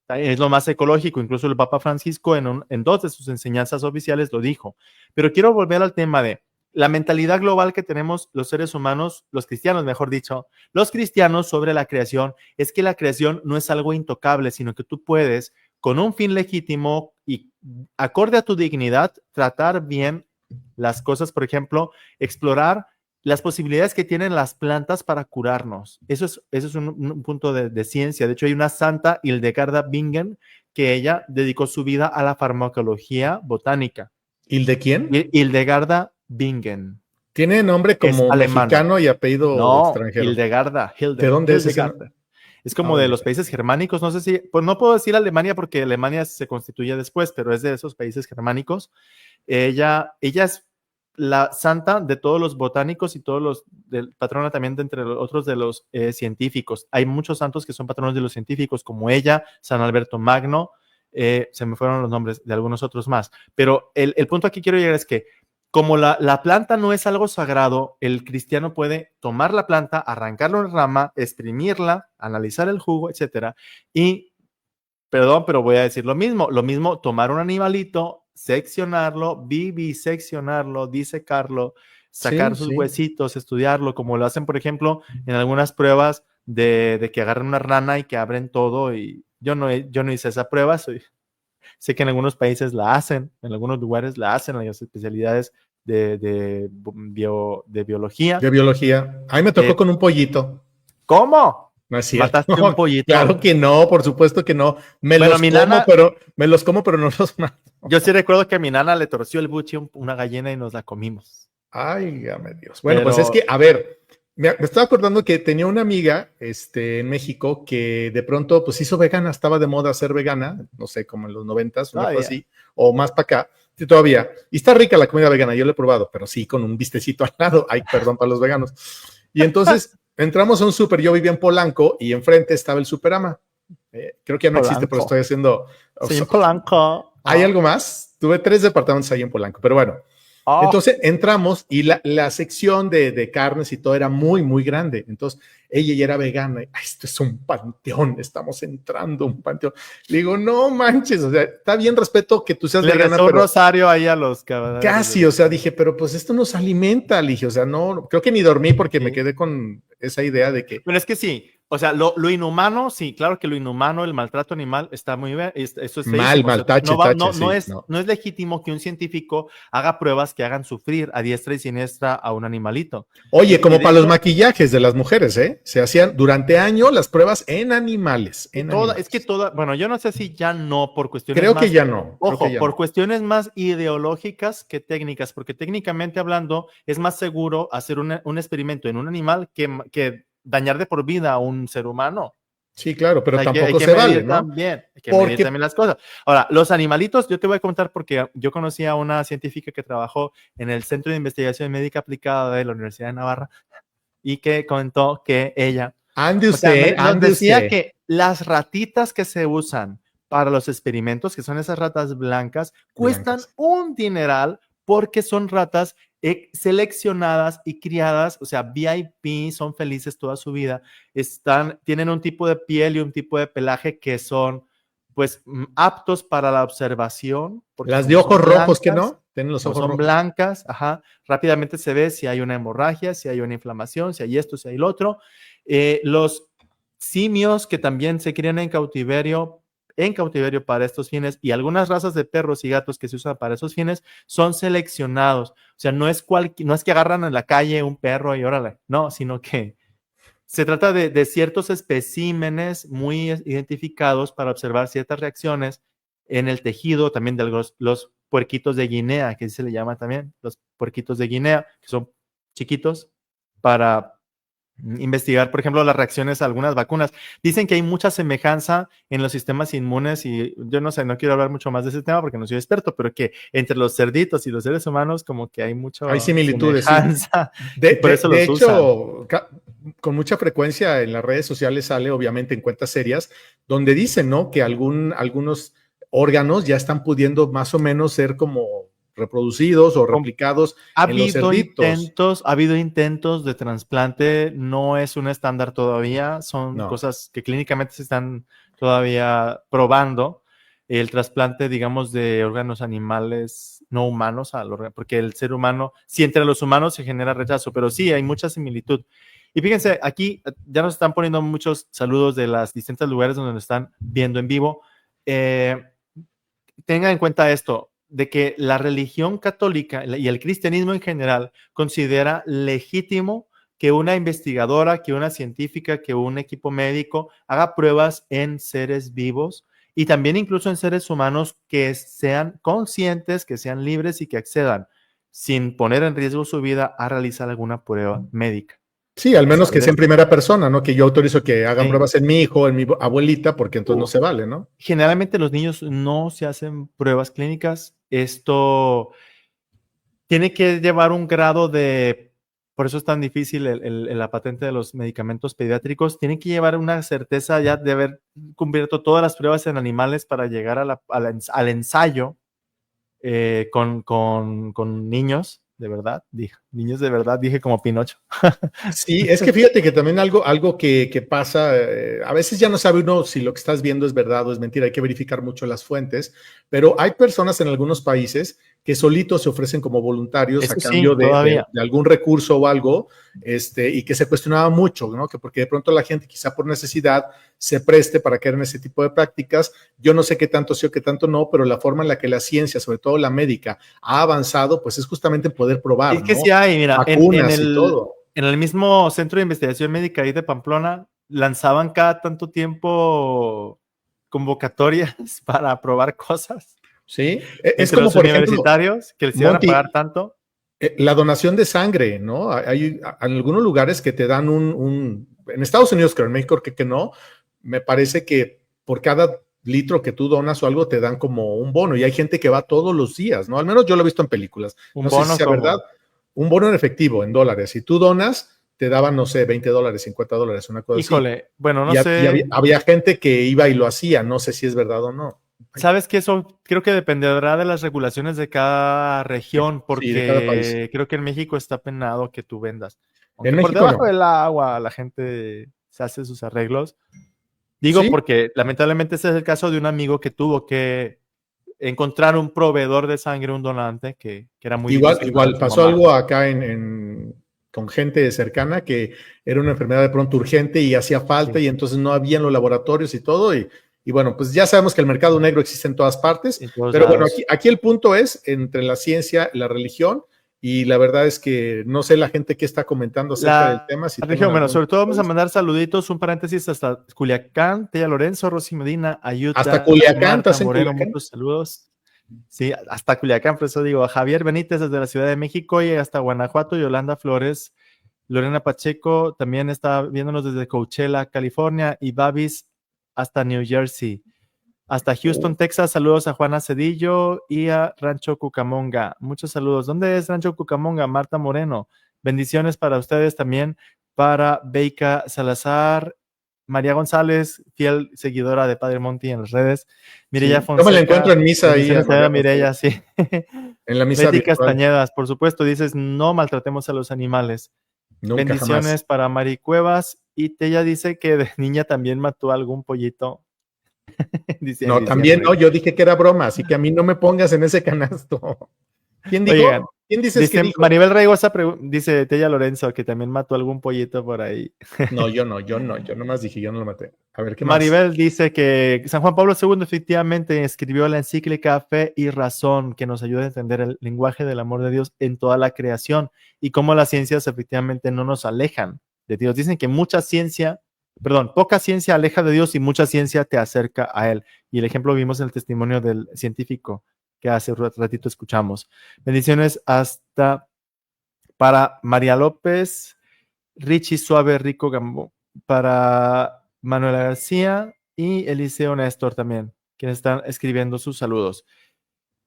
Es lo más ecológico, incluso el Papa Francisco en dos de sus enseñanzas oficiales lo dijo. Pero quiero volver al tema de la mentalidad global que tenemos los seres humanos, los cristianos, mejor dicho, los cristianos sobre la creación, es que la creación no es algo intocable, sino que tú puedes, con un fin legítimo y acorde a tu dignidad, tratar bien las cosas, por ejemplo, explorar las posibilidades que tienen las plantas para curarnos. Eso es un punto de ciencia. De hecho, hay una santa, Hildegarda Bingen, que ella dedicó su vida a la farmacología botánica. ¿Y de quién? Hildegarda Bingen. Tiene nombre como mexicano y apellido extranjero. Hildegarda. ¿De dónde es ese? Es como de los países germánicos, no sé si, pues no puedo decir Alemania porque Alemania se constituye después, pero es de esos países germánicos. Ella es la santa de todos los botánicos y todos los, patrona también de entre los otros de los científicos. Hay muchos santos que son patronos de los científicos, como ella, San Alberto Magno, se me fueron los nombres de algunos otros más. Pero el punto aquí quiero llegar es que como la planta no es algo sagrado, el cristiano puede tomar la planta, arrancarle una rama, exprimirla, analizar el jugo, etcétera. Y, perdón, pero voy a decir lo mismo, tomar un animalito, seccionarlo, viviseccionarlo, disecarlo, sacar sus huesitos, estudiarlo, como lo hacen, por ejemplo, en algunas pruebas de que agarran una rana y que abren todo. Y yo no hice esa prueba, sé que en algunos países la hacen, en algunos lugares la hacen, en las especialidades de biología. De biología. A mí me tocó con un pollito. ¿Cómo? No es cierto. ¿Mataste un pollito? Claro que no, por supuesto que no. Me los como, pero no los mato. Yo sí recuerdo que a mi nana le torció el buche una gallina y nos la comimos. Ay, dame Dios. Bueno, pues es que, a ver, me estaba acordando que tenía una amiga en México que de pronto pues hizo vegana, estaba de moda ser vegana, no sé, como en los 90s, una cosa así, o más para acá, sí, todavía. Y está rica la comida vegana, yo la he probado, pero sí con un bistecito al lado. Ay, perdón para los veganos. Y entonces entramos a un súper, yo vivía en Polanco y enfrente estaba el Superama. Creo que ya no existe, pero estoy haciendo... Sí, Polanco. ¿Hay algo más? Tuve 3 departamentos ahí en Polanco, pero bueno. Entonces entramos y la sección de carnes y todo era muy, muy grande. Entonces ella ya era vegana. Esto es un panteón, estamos entrando a un panteón. Le digo, no manches, o sea, está bien, respeto que tú seas vegana. Le un rosario ahí a los caballeros. Casi, o sea, dije, pero pues esto nos alimenta, le dije, o sea, no, creo que ni dormí porque me quedé con esa idea de que... Pero es que sí. O sea, lo inhumano, sí, claro que lo inhumano, el maltrato animal está muy bien, eso es feísimo. No es legítimo que un científico haga pruebas que hagan sufrir a diestra y siniestra a un animalito. Oye, como para los maquillajes de las mujeres, se hacían durante años las pruebas en animales. Bueno, yo no sé si ya no, por cuestiones Creo que ya no. Ojo, por cuestiones más ideológicas que técnicas, porque técnicamente hablando es más seguro hacer un experimento en un animal que dañar de por vida a un ser humano. Sí, claro, pero tampoco se vale, ¿no? También, hay que medir también las cosas. Ahora, los animalitos, yo te voy a contar porque yo conocí a una científica que trabajó en el Centro de Investigación Médica Aplicada de la Universidad de Navarra y que comentó que ella decía que las ratitas que se usan para los experimentos, que son esas ratas blancas, cuestan un dineral porque son ratas seleccionadas y criadas, o sea, VIP, son felices toda su vida, tienen un tipo de piel y un tipo de pelaje que son, pues, aptos para la observación. Las de ojos rojos, ¿que no? Tienen los ojos rojos. Blancas, ajá, rápidamente se ve si hay una hemorragia, si hay una inflamación, si hay esto, si hay lo otro. Los simios que también se crían en cautiverio para estos fines, y algunas razas de perros y gatos que se usan para esos fines son seleccionados. O sea, no es que agarran en la calle un perro y órale, no, sino que se trata de ciertos especímenes muy identificados para observar ciertas reacciones en el tejido, también de los puerquitos de Guinea, que se le llama también, los puerquitos de Guinea, que son chiquitos, para investigar, por ejemplo, las reacciones a algunas vacunas. Dicen que hay mucha semejanza en los sistemas inmunes y yo no sé, no quiero hablar mucho más de ese tema porque no soy experto, pero que entre los cerditos y los seres humanos como que hay similitudes. Semejanza, sí. por eso de hecho, con mucha frecuencia en las redes sociales sale, obviamente en cuentas serias, donde dicen, ¿no? Que algunos órganos ya están pudiendo más o menos ser como reproducidos o replicados en los cerditos. Ha habido intentos de trasplante, no es un estándar todavía, son cosas que clínicamente se están todavía probando. El trasplante, digamos, de órganos animales no humanos, porque el ser humano, sí, entre los humanos se genera rechazo, pero sí, hay mucha similitud. Y fíjense, aquí ya nos están poniendo muchos saludos de los distintos lugares donde nos están viendo en vivo. Tengan en cuenta esto, de que la religión católica y el cristianismo en general considera legítimo que una investigadora, que una científica, que un equipo médico haga pruebas en seres vivos y también incluso en seres humanos que sean conscientes, que sean libres y que accedan sin poner en riesgo su vida a realizar alguna prueba médica. Sí, al menos que sea en primera persona, ¿no? Que yo autorizo que hagan pruebas en mi hijo, en mi abuelita, porque entonces no se vale, ¿no? Generalmente los niños no se hacen pruebas clínicas. Esto tiene que llevar un grado de, por eso es tan difícil la patente de los medicamentos pediátricos, tiene que llevar una certeza ya de haber cubierto todas las pruebas en animales para llegar al ensayo con niños. De verdad, niños de verdad, dije como Pinocho. Sí, es que fíjate que también algo que pasa, a veces ya no sabe uno si lo que estás viendo es verdad o es mentira, hay que verificar mucho las fuentes, pero hay personas en algunos países que solitos se ofrecen como voluntarios eso a cambio sí, de algún recurso o algo, y que se cuestionaba mucho, ¿no? Que porque de pronto la gente quizá por necesidad se preste para caer en ese tipo de prácticas. Yo no sé qué tanto sí o qué tanto no, pero la forma en la que la ciencia, sobre todo la médica, ha avanzado, pues es justamente poder probar, es que ¿no? sí hay, mira, Vacunas y todo. En el mismo Centro de Investigación Médica ahí de Pamplona, lanzaban cada tanto tiempo convocatorias para probar cosas. Sí, es entre como los por ejemplo, universitarios que les iban a pagar tanto. La donación de sangre, ¿no? Hay algunos lugares que te dan en Estados Unidos, creo, en México que no, me parece que por cada litro que tú donas o algo te dan como un bono y hay gente que va todos los días, ¿no? Al menos yo lo he visto en películas. No sé si sea verdad. Un bono en efectivo, en dólares. Si tú donas, te daban, no sé, $20, $50, una cosa así. Híjole, bueno, no sé. Y había gente que iba y lo hacía, no sé si es verdad o no. Sabes que eso creo que dependerá de las regulaciones de cada región, porque de cada país. creo que en México está penado que tú vendas. Aunque En por México debajo no. del agua la gente se hace sus arreglos. Digo ¿Sí? porque lamentablemente ese es el caso de un amigo que tuvo que encontrar un proveedor de sangre, un donante, que era muy difícil. Igual pasó algo acá con gente cercana que era una enfermedad de pronto urgente y hacía falta y entonces no había en los laboratorios y todo y bueno, pues ya sabemos que el mercado negro existe en todas partes, pero bueno, aquí el punto es entre la ciencia y la religión y la verdad es que no sé la gente que está comentando acerca del tema. Si bueno, sobre todo vamos a mandar saluditos, un paréntesis hasta Culiacán, Tella Lorenzo, Rosy Medina, Ayuta, hasta Culiacán, Marta Moreno, muchos saludos. Sí, hasta Culiacán, por eso digo, a Javier Benítez desde la Ciudad de México y hasta Guanajuato, Yolanda Flores, Lorena Pacheco también está viéndonos desde Coachella, California, y Babis hasta New Jersey. Hasta Houston, Texas, saludos a Juana Cedillo y a Rancho Cucamonga. Muchos saludos. ¿Dónde es Rancho Cucamonga? Marta Moreno. Bendiciones para ustedes también, para Beika Salazar, María González, fiel seguidora de Padre Monty en las redes. Mireya Fonseca. Yo me la encuentro en misa ahí. Mireya, sí. En la misa Betty Castañedas, por supuesto, dices, no maltratemos a los animales. Nunca, bendiciones jamás. Para Mari Cuevas. Y Tella dice que de niña también mató algún pollito. No, también no, yo dije que era broma, así que a mí no me pongas en ese canasto. ¿Quién dijo? Oigan, ¿Quién dices que dijo? Maribel Reigosa dice Tella Lorenzo que también mató algún pollito por ahí. No, yo nomás dije, yo no lo maté. A ver, ¿qué más? Maribel dice que San Juan Pablo II efectivamente escribió la encíclica Fe y Razón, que nos ayuda a entender el lenguaje del amor de Dios en toda la creación y cómo las ciencias efectivamente no nos alejan de Dios. Dicen que poca ciencia aleja de Dios y mucha ciencia te acerca a Él. Y el ejemplo vimos en el testimonio del científico que hace un ratito escuchamos. Bendiciones hasta para María López, Richie Suave, Rico Gambo, para Manuela García y Eliseo Néstor también, quienes están escribiendo sus saludos.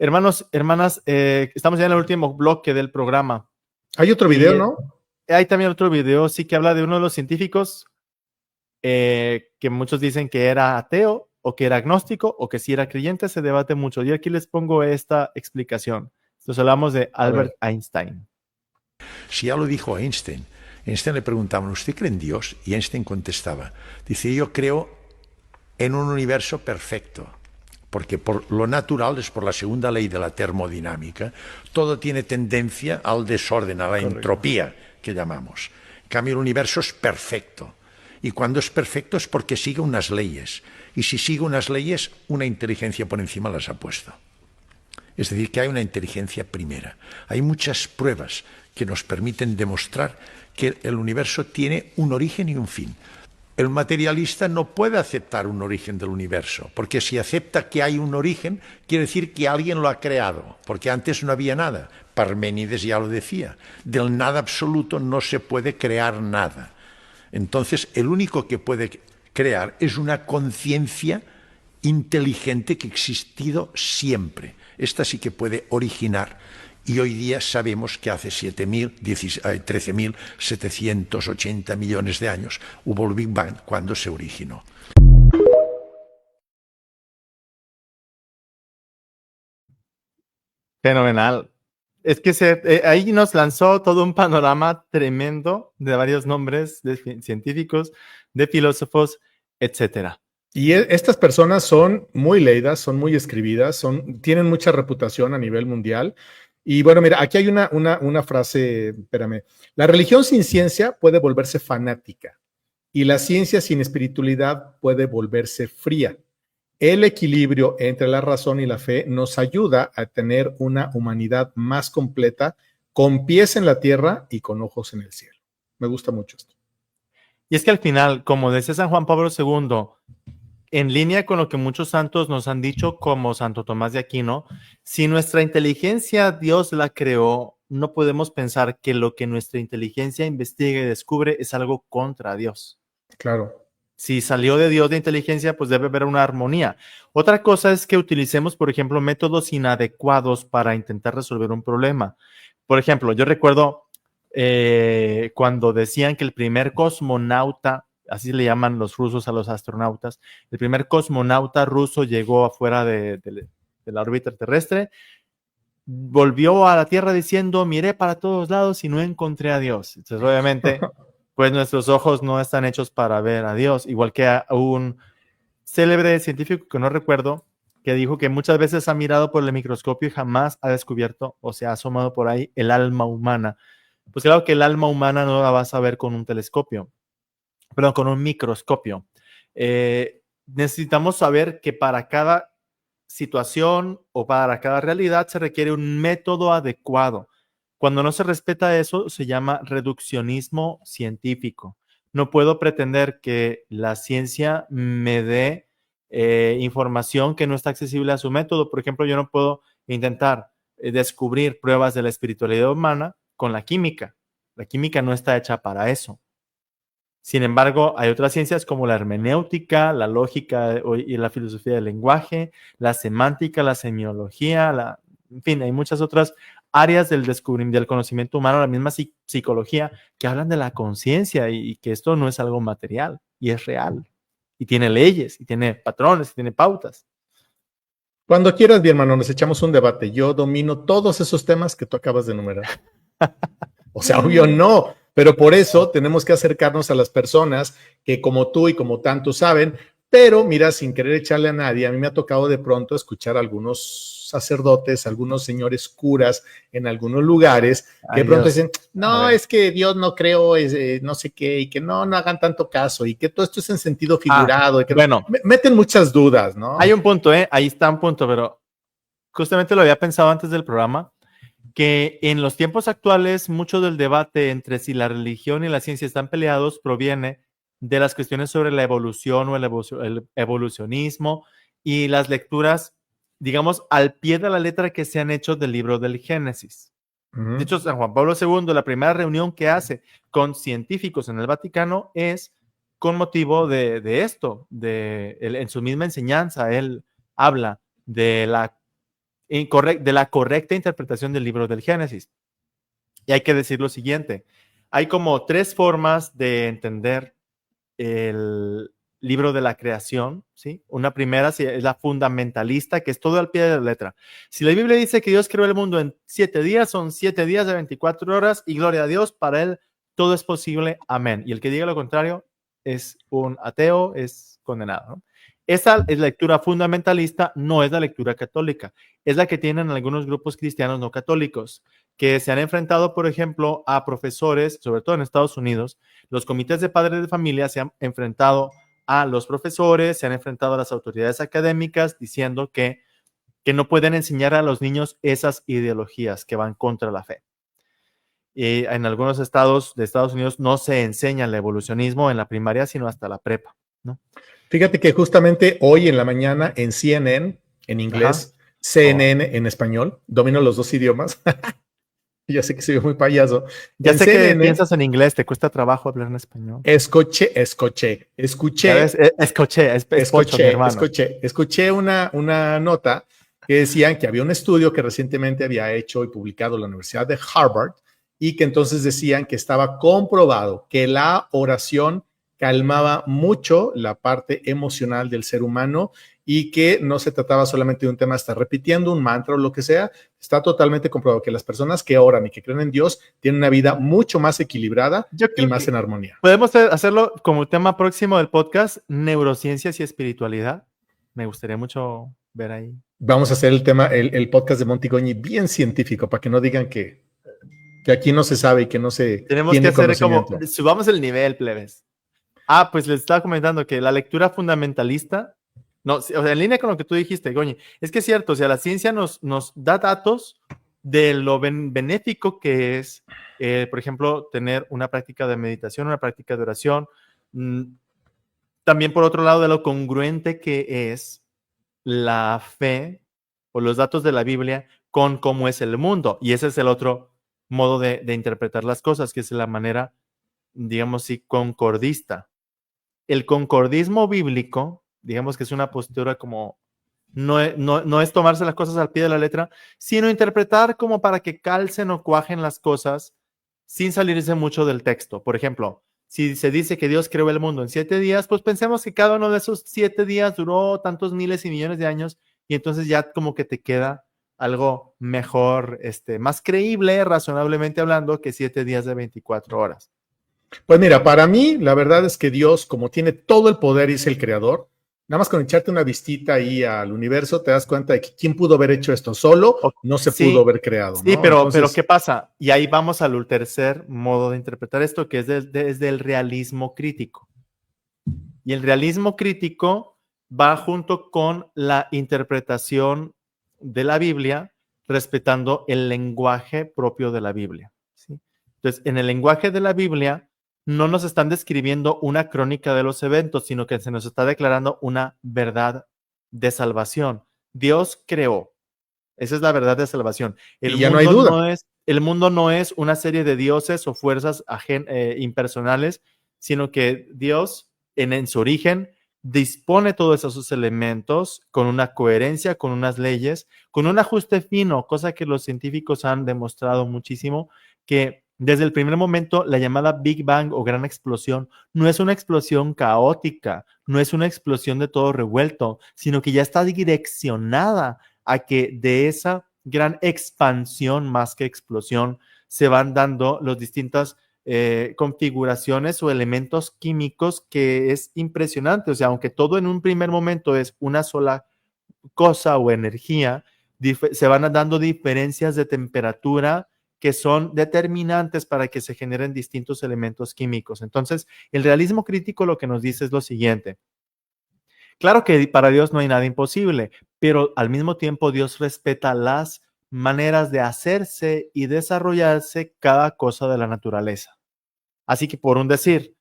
Hermanos, hermanas, estamos ya en el último bloque del programa. Hay otro video, ¿no? Hay también otro video, sí, que habla de uno de los científicos que muchos dicen que era ateo o que era agnóstico o que si era creyente, se debate mucho. Y aquí les pongo esta explicación. Entonces hablamos de Albert Einstein. Si ya lo dijo Einstein. Einstein le preguntaban, ¿usted cree en Dios? Y Einstein contestaba, dice, yo creo en un universo perfecto, porque por lo natural es por la segunda ley de la termodinámica, todo tiene tendencia al desorden, a la entropía que llamamos. En cambio, el universo es perfecto. Y cuando es perfecto es porque sigue unas leyes. Y si sigue unas leyes, una inteligencia por encima las ha puesto. Es decir, que hay una inteligencia primera. Hay muchas pruebas que nos permiten demostrar que el universo tiene un origen y un fin. El materialista no puede aceptar un origen del universo, porque si acepta que hay un origen, quiere decir que alguien lo ha creado, porque antes no había nada. Parménides ya lo decía, del nada absoluto no se puede crear nada. Entonces, el único que puede crear es una conciencia inteligente que ha existido siempre. Esta sí que puede originar. Y hoy día sabemos que hace 13.780 millones de años hubo el Big Bang cuando se originó. Fenomenal. Es que ahí nos lanzó todo un panorama tremendo de varios nombres de científicos, de filósofos, etcétera. Y estas personas son muy leídas, son muy escribidas, tienen mucha reputación a nivel mundial. Y bueno, mira, aquí hay una frase, espérame. La religión sin ciencia puede volverse fanática y la ciencia sin espiritualidad puede volverse fría. El equilibrio entre la razón y la fe nos ayuda a tener una humanidad más completa, con pies en la tierra y con ojos en el cielo. Me gusta mucho esto. Y es que al final, como decía San Juan Pablo II, en línea con lo que muchos santos nos han dicho, como Santo Tomás de Aquino, si nuestra inteligencia Dios la creó, no podemos pensar que lo que nuestra inteligencia investiga y descubre es algo contra Dios. Claro. Si salió de Dios de inteligencia, pues debe haber una armonía. Otra cosa es que utilicemos, por ejemplo, métodos inadecuados para intentar resolver un problema. Por ejemplo, yo recuerdo cuando decían que el primer cosmonauta, así le llaman los rusos a los astronautas, el primer cosmonauta ruso llegó afuera de la órbita terrestre, volvió a la Tierra diciendo, miré para todos lados y no encontré a Dios. Entonces, obviamente, pues nuestros ojos no están hechos para ver a Dios, igual que a un célebre científico que no recuerdo, que dijo que muchas veces ha mirado por el microscopio y jamás ha descubierto o se ha asomado por ahí el alma humana. Pues claro que el alma humana no la vas a ver con un telescopio, perdón, con un microscopio. Necesitamos saber que para cada situación o para cada realidad se requiere un método adecuado. Cuando no se respeta eso, se llama reduccionismo científico. No puedo pretender que la ciencia me dé información que no está accesible a su método. Por ejemplo, yo no puedo intentar descubrir pruebas de la espiritualidad humana con la química. La química no está hecha para eso. Sin embargo, hay otras ciencias como la hermenéutica, la lógica y la filosofía del lenguaje, la semántica, la semiología, en fin, hay muchas otras áreas del descubrimiento del conocimiento humano, la misma psicología, que hablan de la conciencia y que esto no es algo material y es real. Y tiene leyes, y tiene patrones, y tiene pautas. Cuando quieras, mi hermano, nos echamos un debate. Yo domino todos esos temas que tú acabas de enumerar. O sea, obvio no, pero por eso tenemos que acercarnos a las personas que como tú y como tantos saben, pero mira, sin querer echarle a nadie, a mí me ha tocado de pronto escuchar a algunos sacerdotes, algunos señores curas en algunos lugares que de pronto dicen, no, es que Dios no creo, no sé qué, y que no hagan tanto caso, y que todo esto es en sentido figurado. Y que bueno, meten muchas dudas, ¿no? Hay un punto, ahí está un punto, pero justamente lo había pensado antes del programa, que en los tiempos actuales mucho del debate entre si la religión y la ciencia están peleados proviene de las cuestiones sobre la evolución o el evolucionismo y las lecturas, digamos, al pie de la letra que se han hecho del libro del Génesis. De hecho, San Juan Pablo II, la primera reunión que hace con científicos en el Vaticano es con motivo de esto, en su misma enseñanza, él habla de la correcta interpretación del libro del Génesis. Y hay que decir lo siguiente, hay como tres formas de entender libro de la creación, ¿sí? Una primera es la fundamentalista, que es todo al pie de la letra. Si la Biblia dice que Dios creó el mundo en 7 días, son 7 días de 24 horas y gloria a Dios, para Él todo es posible, amén. Y el que diga lo contrario es un ateo, es condenado, ¿no? Esa es la lectura fundamentalista, no es la lectura católica. Es la que tienen algunos grupos cristianos no católicos, que se han enfrentado, por ejemplo, a profesores, sobre todo en Estados Unidos. Los comités de padres de familia se han enfrentado a los profesores, se han enfrentado a las autoridades académicas diciendo que no pueden enseñar a los niños esas ideologías que van contra la fe. Y en algunos estados de Estados Unidos no se enseña el evolucionismo en la primaria, sino hasta la prepa, ¿no? Fíjate que justamente hoy en la mañana en CNN, en inglés, CNN en español, domino los dos idiomas. Ya sé que soy muy payaso. Ya en sé CNN, que piensas en inglés, te cuesta trabajo hablar en español. Escuché una nota que decían que había un estudio que recientemente había hecho y publicado la Universidad de Harvard y que entonces decían que estaba comprobado que la oración calmaba mucho la parte emocional del ser humano y que no se trataba solamente de un tema de estar repitiendo un mantra o lo que sea. Está totalmente comprobado que las personas que oran y que creen en Dios tienen una vida mucho más equilibrada y más en armonía. Podemos hacerlo como tema próximo del podcast, neurociencias y espiritualidad. Me gustaría mucho ver ahí. Vamos a hacer el podcast de Montigoñi bien científico para que no digan que aquí no se sabe y que no se Tenemos que hacer como, subamos el nivel, plebes. Pues les estaba comentando que la lectura fundamentalista, no, o sea, en línea con lo que tú dijiste, Goñi, es que es cierto, o sea, la ciencia nos da datos de lo benéfico que es, por ejemplo, tener una práctica de meditación, una práctica de oración. También, por otro lado, de lo congruente que es la fe o los datos de la Biblia con cómo es el mundo. Y ese es el otro modo de interpretar las cosas, que es la manera, digamos, sí, concordista. El concordismo bíblico, digamos que es una postura como, no es tomarse las cosas al pie de la letra, sino interpretar como para que calcen o cuajen las cosas sin salirse mucho del texto. Por ejemplo, si se dice que Dios creó el mundo en 7 días, pues pensemos que cada uno de esos 7 días duró tantos miles y millones de años y entonces ya como que te queda algo mejor, más creíble, razonablemente hablando, que 7 días de 24 horas. Pues mira, para mí, la verdad es que Dios, como tiene todo el poder y es el creador, nada más con echarte una vistita ahí al universo, te das cuenta de que quién pudo haber hecho esto solo, no se pudo haber creado. Sí, ¿no? pero ¿qué pasa? Y ahí vamos al tercer modo de interpretar esto, que es del realismo crítico. Y el realismo crítico va junto con la interpretación de la Biblia, respetando el lenguaje propio de la Biblia, ¿sí? Entonces, en el lenguaje de la Biblia, no nos están describiendo una crónica de los eventos, sino que se nos está declarando una verdad de salvación. Dios creó. Esa es la verdad de salvación. Y ya no hay duda. El mundo no es una serie de dioses o fuerzas impersonales, sino que Dios, en su origen, dispone todos esos elementos con una coherencia, con unas leyes, con un ajuste fino, cosa que los científicos han demostrado muchísimo, que desde el primer momento, la llamada Big Bang o gran explosión no es una explosión caótica, no es una explosión de todo revuelto, sino que ya está direccionada a que de esa gran expansión más que explosión se van dando las distintas configuraciones o elementos químicos que es impresionante. O sea, aunque todo en un primer momento es una sola cosa o energía, se van dando diferencias de temperatura que son determinantes para que se generen distintos elementos químicos. Entonces, el realismo crítico lo que nos dice es lo siguiente. Claro que para Dios no hay nada imposible, pero al mismo tiempo Dios respeta las maneras de hacerse y desarrollarse cada cosa de la naturaleza. Así que, por un decir,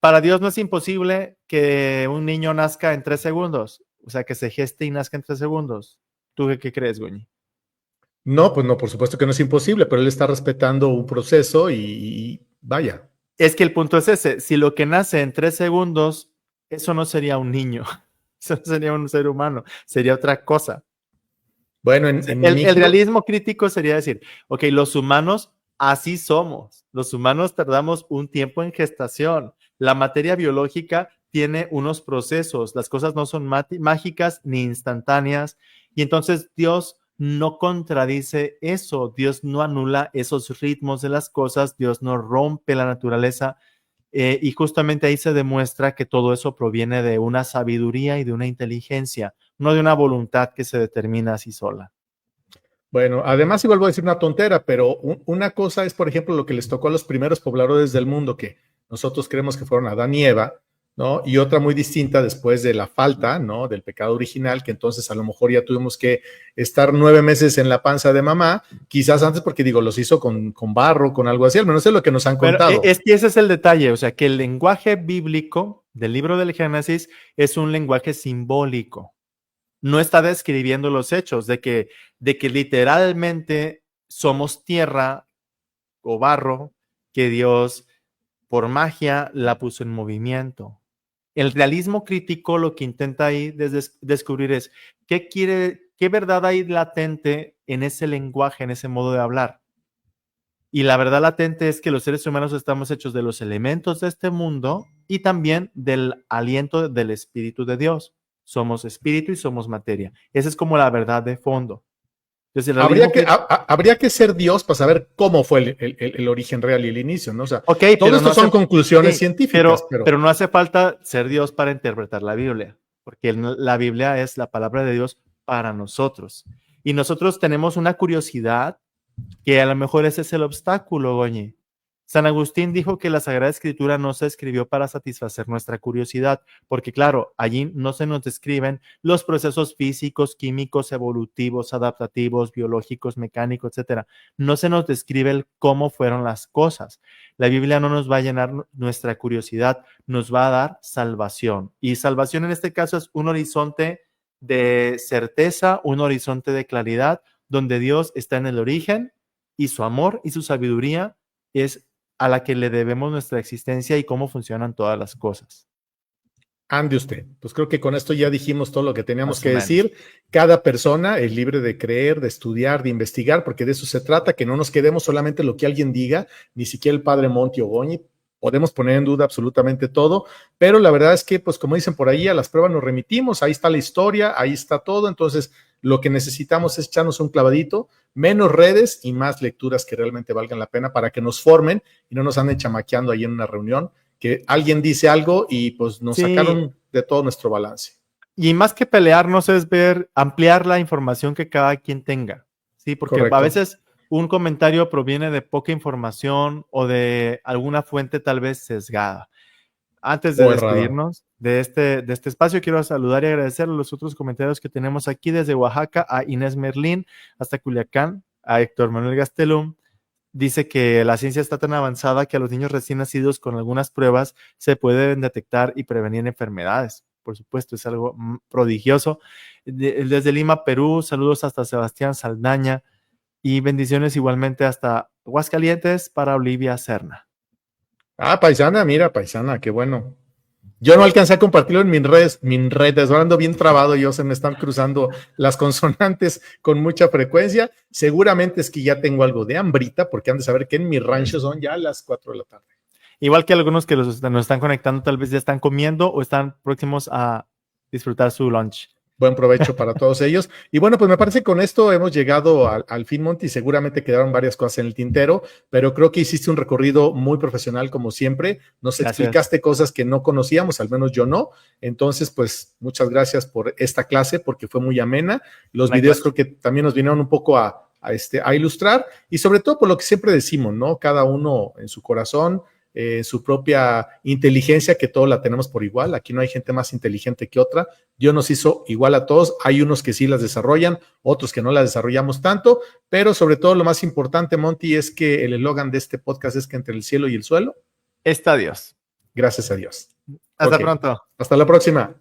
para Dios no es imposible que un niño nazca en 3 segundos, o sea, que se geste y nazca en 3 segundos. ¿Tú qué crees, Goñi? No, pues no, por supuesto que no es imposible, pero él está respetando un proceso y vaya. Es que el punto es ese, si lo que nace en 3 segundos, eso no sería un niño, eso no sería un ser humano, sería otra cosa. Bueno, el realismo crítico sería decir, ok, los humanos así somos, los humanos tardamos un tiempo en gestación, la materia biológica tiene unos procesos, las cosas no son mágicas ni instantáneas, y entonces Dios no contradice eso, Dios no anula esos ritmos de las cosas, Dios no rompe la naturaleza, y justamente ahí se demuestra que todo eso proviene de una sabiduría y de una inteligencia, no de una voluntad que se determina así sola. Bueno, además igual voy a decir una tontera, pero una cosa es, por ejemplo, lo que les tocó a los primeros pobladores del mundo, que nosotros creemos que fueron Adán y Eva, ¿no? Y otra muy distinta después de la falta, ¿no? Del pecado original, que entonces a lo mejor ya tuvimos que estar 9 meses en la panza de mamá, quizás antes porque digo, los hizo con barro, con algo así, al menos es lo que nos han contado. Pero es que ese es el detalle, o sea, que el lenguaje bíblico del libro del Génesis es un lenguaje simbólico. No está describiendo los hechos de que literalmente somos tierra o barro que Dios por magia la puso en movimiento. El realismo crítico lo que intenta ahí descubrir es qué verdad hay latente en ese lenguaje, en ese modo de hablar. Y la verdad latente es que los seres humanos estamos hechos de los elementos de este mundo y también del aliento del Espíritu de Dios. Somos espíritu y somos materia. Esa es como la verdad de fondo. Entonces, habría que ser Dios para saber cómo fue el origen real y el inicio, ¿no? O sea, okay, todo esto son conclusiones científicas. Pero no hace falta ser Dios para interpretar la Biblia, porque la Biblia es la palabra de Dios para nosotros. Y nosotros tenemos una curiosidad que a lo mejor ese es el obstáculo, Goñi. San Agustín dijo que la Sagrada Escritura no se escribió para satisfacer nuestra curiosidad, porque claro, allí no se nos describen los procesos físicos, químicos, evolutivos, adaptativos, biológicos, mecánicos, etcétera. No se nos describe el cómo fueron las cosas. La Biblia no nos va a llenar nuestra curiosidad, nos va a dar salvación. Y salvación en este caso es un horizonte de certeza, un horizonte de claridad, donde Dios está en el origen y su amor y su sabiduría es a la que le debemos nuestra existencia y cómo funcionan todas las cosas. Ande usted. Pues creo que con esto ya dijimos todo lo que teníamos que decir. Cada persona es libre de creer, de estudiar, de investigar, porque de eso se trata, que no nos quedemos solamente lo que alguien diga, ni siquiera el padre Monti o Goñi. Podemos poner en duda absolutamente todo, pero la verdad es que, pues como dicen por ahí, a las pruebas nos remitimos, ahí está la historia, ahí está todo, entonces lo que necesitamos es echarnos un clavadito, menos redes y más lecturas que realmente valgan la pena para que nos formen y no nos anden chamaqueando ahí en una reunión, que alguien dice algo y pues nos sacaron de todo nuestro balance. Y más que pelearnos es ampliar la información que cada quien tenga, ¿sí? Porque correcto. A veces un comentario proviene de poca información o de alguna fuente tal vez sesgada. Antes de despedirnos de este espacio, quiero saludar y agradecer a los otros comentarios que tenemos aquí desde Oaxaca, a Inés Merlín, hasta Culiacán, a Héctor Manuel Gastelum. Dice que la ciencia está tan avanzada que a los niños recién nacidos con algunas pruebas se pueden detectar y prevenir enfermedades. Por supuesto, es algo prodigioso. Desde Lima, Perú, saludos hasta Sebastián Saldaña y bendiciones igualmente hasta Aguascalientes para Olivia Serna. Ah, paisana, mira, paisana, qué bueno. Yo no alcancé a compartirlo en mis redes, ahora ando bien trabado, se me están cruzando las consonantes con mucha frecuencia. Seguramente es que ya tengo algo de hambrita, porque han de saber que en mi rancho son ya las 4 de la tarde. Igual que algunos que nos están conectando, tal vez ya están comiendo o están próximos a disfrutar su lunch. Buen provecho para todos ellos. Y bueno, pues me parece que con esto hemos llegado al fin, Monty. Seguramente quedaron varias cosas en el tintero, pero creo que hiciste un recorrido muy profesional, como siempre. Nos explicaste cosas que no conocíamos, al menos yo no. Entonces, pues muchas gracias por esta clase, porque fue muy amena. Los videos creo que también nos vinieron un poco a ilustrar, y sobre todo por lo que siempre decimos, ¿no? Cada uno en su corazón, su propia inteligencia, que todos la tenemos por igual. Aquí no hay gente más inteligente que otra. Dios nos hizo igual a todos. Hay unos que sí las desarrollan, otros que no las desarrollamos tanto, pero sobre todo lo más importante, Monty, es que el eslogan de este podcast es que entre el cielo y el suelo está Dios. Gracias a Dios. Hasta pronto. Hasta la próxima.